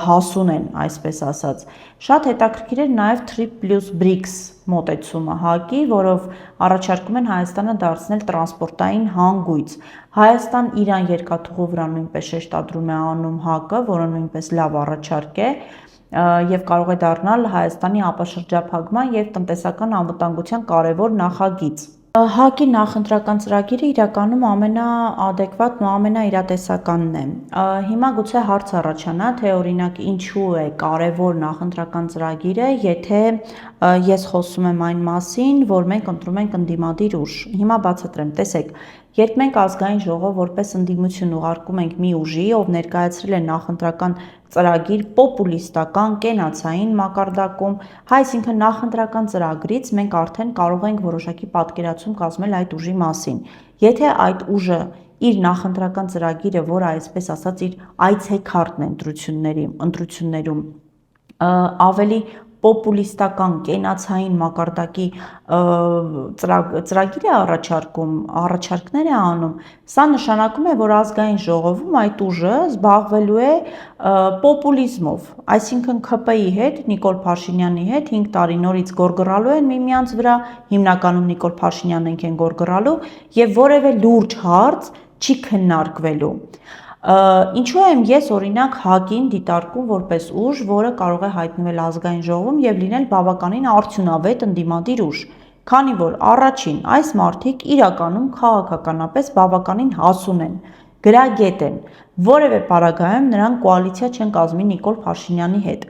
հասուն են, այսպես ասած։ Շատ հետաքրքիր էր նաև 3+BRICS մոտեցումը ՀԱԿ-ի, որով առաջարկում են Հայաստանը դարձնել տրանսպորտային հանգույց։ Հայաստան-Իրան երկաթուղու վրա նույնպես շեշտադրում է անում ՀԱԿ-ը, որը նույնպես լավ առաջարկ է եւ կարող է դառնալ Հայաստանի ապաշրջափակման եւ տնտեսական անվտանգության կարևոր նախագիծ։ ՀԱԿ-ի նախընտրական ծրագիրը իրականում ամենաադեկվատն ու ամենաիրատեսականն է։ Հիմա գուցե հարց առաջանա, թե օրինակ ինչու է կարևոր նախընտրական ծրագիրը, եթե ես խոսում եմ այն մասին, որ մենք ընտրում ենք ընդդիմադիր ուժ։ Հիմա բացատրեմ, տեսեք, երբ մենք ազգային ժողով որպես ընդդիմություն ուղարկում ենք մի ուժի, ով ներկայացրել է նախընտրական ծրագիր պոպուլիստական, կենացային մակարդակում, այսինքն նախընտրական ծրագրից մենք արդեն կարող ենք որոշակի պատկերացում կազմել այդ ուժի մասին։ Եթե այդ ուժը իր նախընտրական ծրագիրը, որը այսպես ասած իր այցեքարտն է ընտրություններում ավելի պոպուլիստական, կենացային մակարդակի ծրագիր է առաջարկներ է անում, սա նշանակում է, որ ազգային ժողովում այդ ուժը զբաղվելու է պոպուլիզմով, այսինքն ՔՊ-ի հետ, Նիկոլ Փաշինյանի հետ 5 տարի նորից գոռգռալու են միմյանց վրա, հիմնականում Նիկոլ Փաշինյանն են գոռգռալու եւ որևէ լուրջ հարց չի քննարկվելու։ Ինչու եմ ես օրինակ ՀԱԿ-ին դիտարկում որպես ուժ, որը կարող է հայտնվել ազգային ժողովում եւ լինել բավականին արդյունավետ ընդդիմադիր ուժ, քանի որ առաջին այս մարդիկ իրականում քաղաքականապես բավականին հասուն են, գրագետ են, որևէ պարագայում նրանք կոալիցիա չեն կազմի Նիկոլ Փաշինյանի հետ։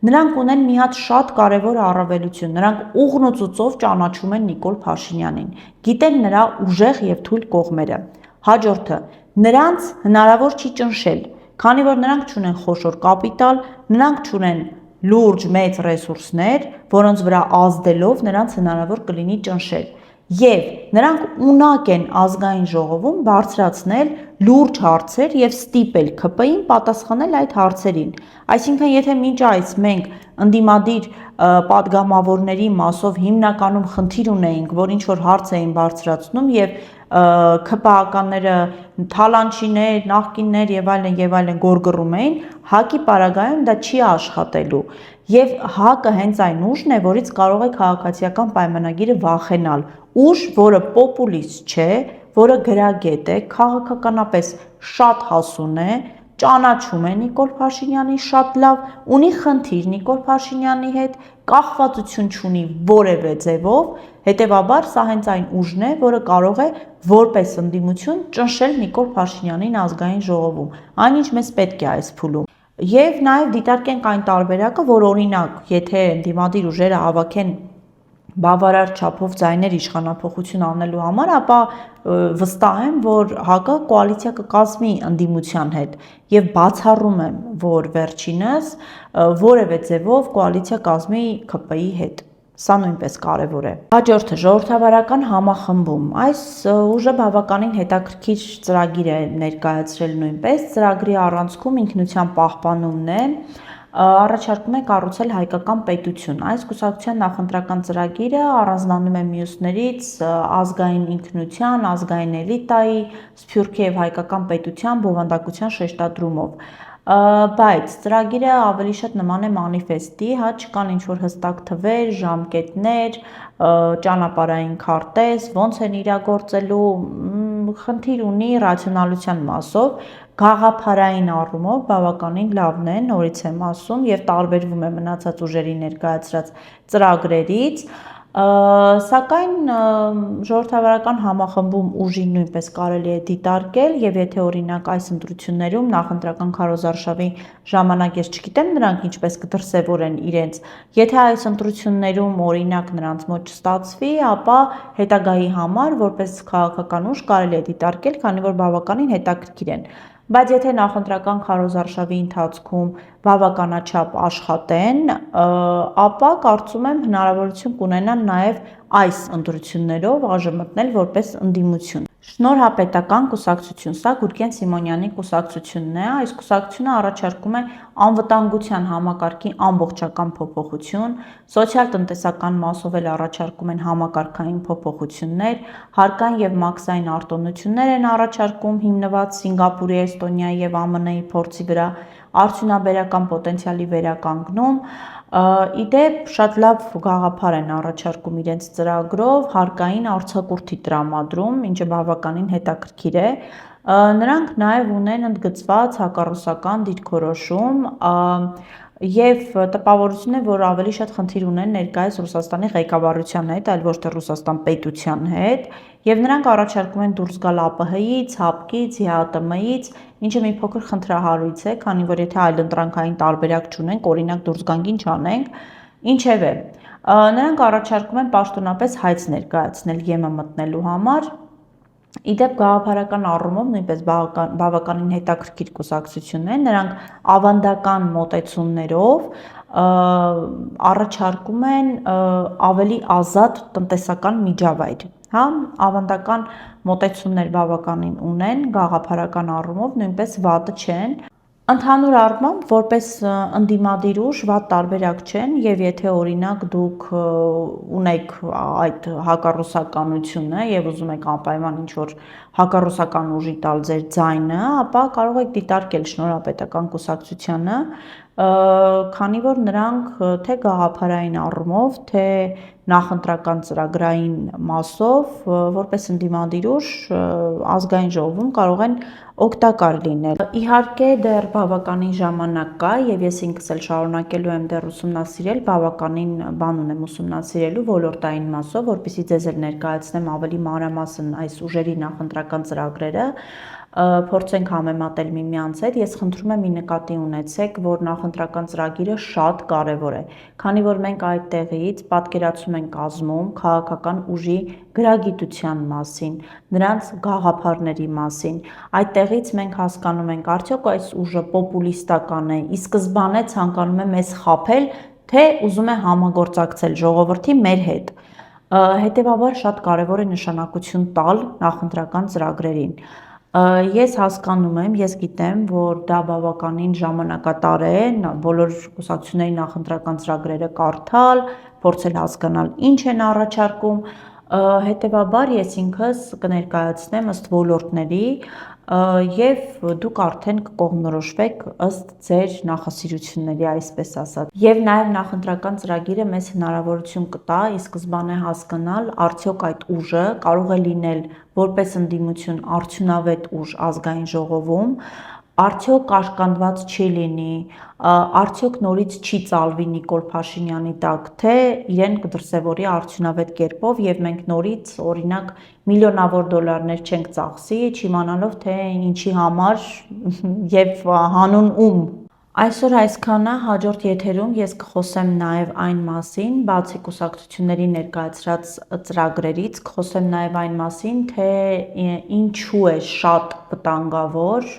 Նրանք ունեն մի հատ շատ կարևոր առավելություն, նրանք ուղղն ու ծուծով ճանաչում են Նիկոլ Փաշինյանին, գիտեն նրա ուժեղ եւ թույլ կողմերը։ Հաջորդը, նրանց հնարավոր չի ճնշել, քանի որ նրանք չունեն խոշոր կապիտալ, նրանք չունեն լուրջ մեծ ռեսուրսներ, որոնց վրա ազդելով նրանց հնարավոր կլինի ճնշել։ Եվ նրանք ունակ են ազգային ժողովում բարձրացնել լուրջ հարցեր եւ ստիպել ՔՊ-ին պատասխանել այդ հարցերին։ Այսինքն, եթե մինչ այս մենք ընդդիմադիր падգամավորների մասով հիմնականում խնդիր ունեինք, որ ինչ որ հարց էին բարձրացնում եւ ՔՊ-ականները թալանչիներ, նախկիններ եւ այլն գոռգռում էին, ՀԱԿ-ի պարագայում դա չի աշխատելու։ Եվ ՀԱԿ-ը հենց այն ուժն է, որից կարող է քաղաքացիական պայմանագիրը վախենալ։ Ուժ, որը պոպուլիստ չէ, որը գրագետ է, քաղաքականապես շատ հասուն է, ճանաչում է Նիկոլ Փաշինյանին շատ լավ, ունի խնդիր Նիկոլ Փաշինյանի հետ, կախվածություն չունի որևէ ձևով, հետևաբար սա հենց այն ուժն է, որը կարող է որպես ընդդիմություն ճնշել Նիկոլ Փաշինյանին ազգային ժողովում, այնինչ մեզ պետք է այս փուլում։ Եվ նաև դիտարկենք այն տարբերակը, որ օրինակ, եթե ընդդիմադիր ուժերը հավաքեն բավարար չափով ձայներ իշխանափոխություն անելու համար, ապա վստահ եմ, որ ՀԱԿ-ը կոալիցիա կկազմի ընդդիմության հետ եւ բացառում եմ, որ վերջինս որևէ ձևով կոալիցիա կազմի ՔՊ-ի հետ։ Սա նույնպես կարևոր է։ Հաջորդը ժողովրդավարական համախմբում։ Այս ուժը բավականին հետաքրքիր ծրագիր է ներկայացրել նույնպես։ Ծրագրի առանցքում ինքնության պահպանումն է, առաջարկում է կառուցել հայկական պետություն։ Այս կուսակցության նախընտրական ծրագիրը առանձնանում է մյուսներից ազգային ինքնության, ազգային էլիտայի, սփյուռքի եւ հայկական պետության բովանդակության շեշտադրումով։ Բայց ծրագիրը ավելի շատ նման է մանիֆեստի, հա, չկան ինչ-որ հստակ թվեր, ժամկետներ, ճանապարհային քարտեզ, ոնց են իրագործելու, խնդիր ունի ռացիոնալության մասով, գաղափարային առումով բավականին լավն է, նորից եմ ասում, եւ տարբերվում է մնացած ուժերի ներկայացրած ծրագրերից, սակայն ժողովրդավարական համախմբում ուժին նույնպես կարելի է դիտարկել եւ եթե օրինակ այս ընտրություններում նախընտրական քարոզարշավի ժամանակ ես չգիտեմ նրանք ինչպես կդրսևորեն իրենց, եթե այս ընտրություններում օրինակ նրանց մոտ չստացվի, ապա հետագայի համար որպես քաղաքական ուժ կարելի է դիտարկել, քանի որ բավականին հետաքրքիր են։ Բայց եթե նախընտրական քարոզարշավի ընթացքում բավականաչափ աշխատեն, ապա կարծում եմ հնարավորություն կունենան նաև այս ընտրություններով ԱԺ մտնել որպես ընդդիմություն։ Շնորհապետական կուսակցություն, սա Գուրգեն Սիմոնյանի կուսակցությունն է, այս կուսակցությունը առաջարկում է անվտանգության համակարգի ամբողջական փոփոխություն, սոցիալ-տնտեսական մասով էլ առաջարկում են համակարգային փոփոխություններ, հարկային եւ մաքսային արտոնություններ են առաջարկում հիմնված Սինգապուրի, Էստոնիայի եւ ԱՄՆ-ի փորձի վրա, արդյունաբերական պոտենցիալի վերականգնում, իդեպ շատ լավ գաղափար են առաջարկում իրենց ծրագրով հարկային արձակուրդի տրամադրում, ինչը բավականին հետաքրքիր է, նրանք նաև ունեն ընդգծված հակառուսական դիրքորոշում եւ տպավորություն է, որ ավելի շատ խնդիր ունեն ներկայիս Ռուսաստանի ղեկավարության հետ, այլ ոչ թե Ռուսաստան պետության հետ, եւ նրանք առաջարկում են դուրս գալ ԱՊՀ-ից, ՀԱՊԿ-ից, ՀԱՏՄ-ից, ինչը մի փոքր խնդրահարույց է, քանի որ եթե այլ ընտրանքային տարբերակ չունենք, օրինակ դուրս գանք ինչ անենք, ինչևէ, նրանք առաջարկում են պաշտոնապես հայց ներկայացնել ԵՄ մտնելու համար։ Իդեպ գաղափարական առումով նույնպես բավականին հետաքրքիր կուսակցություն է, նրանք ավանդական մոտեցումներով առաջարկում են ավելի ազատ տնտեսական միջավայր, հա, ավանդական մոտեցումներ բավականին ունեն, գաղափարական առումով նույնպես վատը չեն։ Ընդհանուր առմամբ, որպես ընդդիմադիր ուժ վատ տարբերակ չեն եւ եթե օրինակ դուք ունեք այդ հակառուսականությունը եւ ուզում եք անպայման ինչ-որ հակառուսական ուժի տալ ձեր ձայնը, ապա կարող եք դիտարկել Շնորհապետական կուսակցությանը, քանի որ նրանք թե գաղափարային առումով, թե նախընտրական ծրագրային մասով որպես ընդդիմադիր ուժ ազգային ժողովում կարող են օգտակար լինել։ Իհարկե դեռ բավականին ժամանակ կա եւ ես ինքս էլ շարունակելու եմ դեռ ուսումնասիրել, բավականին բան ունեմ ուսումնասիրելու ոլորտային մասով, որպեսզի ձեզ էլ ներկայացնեմ ավելի մանրամասն այս ուժերի նախընտրական ծրագրերը, փորձենք համեմատել միմյանց հետ, ես խնդրում եմ մի նկատի ունեցեք, որ նախընտրական ծրագիրը շատ կարևոր է, քանի որ մենք այդտեղից պատկերացում ենք կազմում քաղաքական ուժի գրագիտության մասին, նրանց գաղափարների մասին, այդտեղից մենք հասկանում ենք արդյոք այս ուժը պոպուլիստական է, ի սկզբանե ցանկանում է մեզ խաբել, թե ուզում է համագործակցել ժողովրդի մեր հետ, հետևաբար շատ կարևոր է նշանակություն տալ նախընտրական ծրագրերին։ Ես հասկանում եմ, ես գիտեմ, որ դա բավականին ժամանակատար է, բոլոր կուսակցությունների նախընտրական ծրագրերը կարդալ, փորձել հասկանալ ինչ են առաջարկում, հետևաբար ես ինքս կներկայացնեմ ըստ ոլորտների եւ դուք արդեն կկողմնորոշվեք ըստ ձեր նախասիրությունների, այսպես ասած։ Եվ նաեւ նախընտրական ծրագիրը մեզ հնարավորություն կտա ի սկզբանե հասկանալ արդյոք այդ ուժը կարող է լինել որպես ընդդիմություն արդյունավետ ուժ ազգային ժողովում, Արդյոք կաշկանդված չի լինի, արդյոք նորից չի ծալվի Նիկոլ Փաշինյանի տակ, թե իրեն կդրսևորի արդյունավետ կերպով եւ մենք նորից օրինակ միլիոնավոր դոլարներ չենք ծախսի, չիմանալով թե ինչի համար եւ հանուն ում։ Այսօր այսքանը, հաջորդ եթերում ես կխոսեմ նաև այն մասին, բացի կուսակցությունների ներկայացրած ծրագրերից, կխոսեմ նաև այն մասին, թե ինչու է շատ վտանգավոր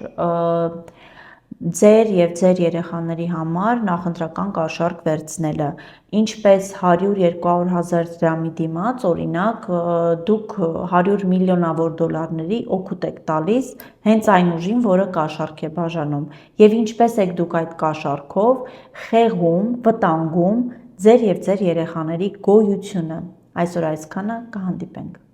ձեր եւ ձեր երեխաների համար նախընտրական կաշառք վերցնելը, ինչպես 100-200 հազար դրամի դիմաց, օրինակ, դուք 100 միլիոնավոր դոլարների օգուտ եք տալիս հենց այն ուժին, որը կաշառք է բաժանում, եւ ինչպես եք դուք այդ կաշառքով խեղում, վտանգում ձեր եւ ձեր երեխաների գոյությունը։ Այսօր այսքանը, կհանդիպենք։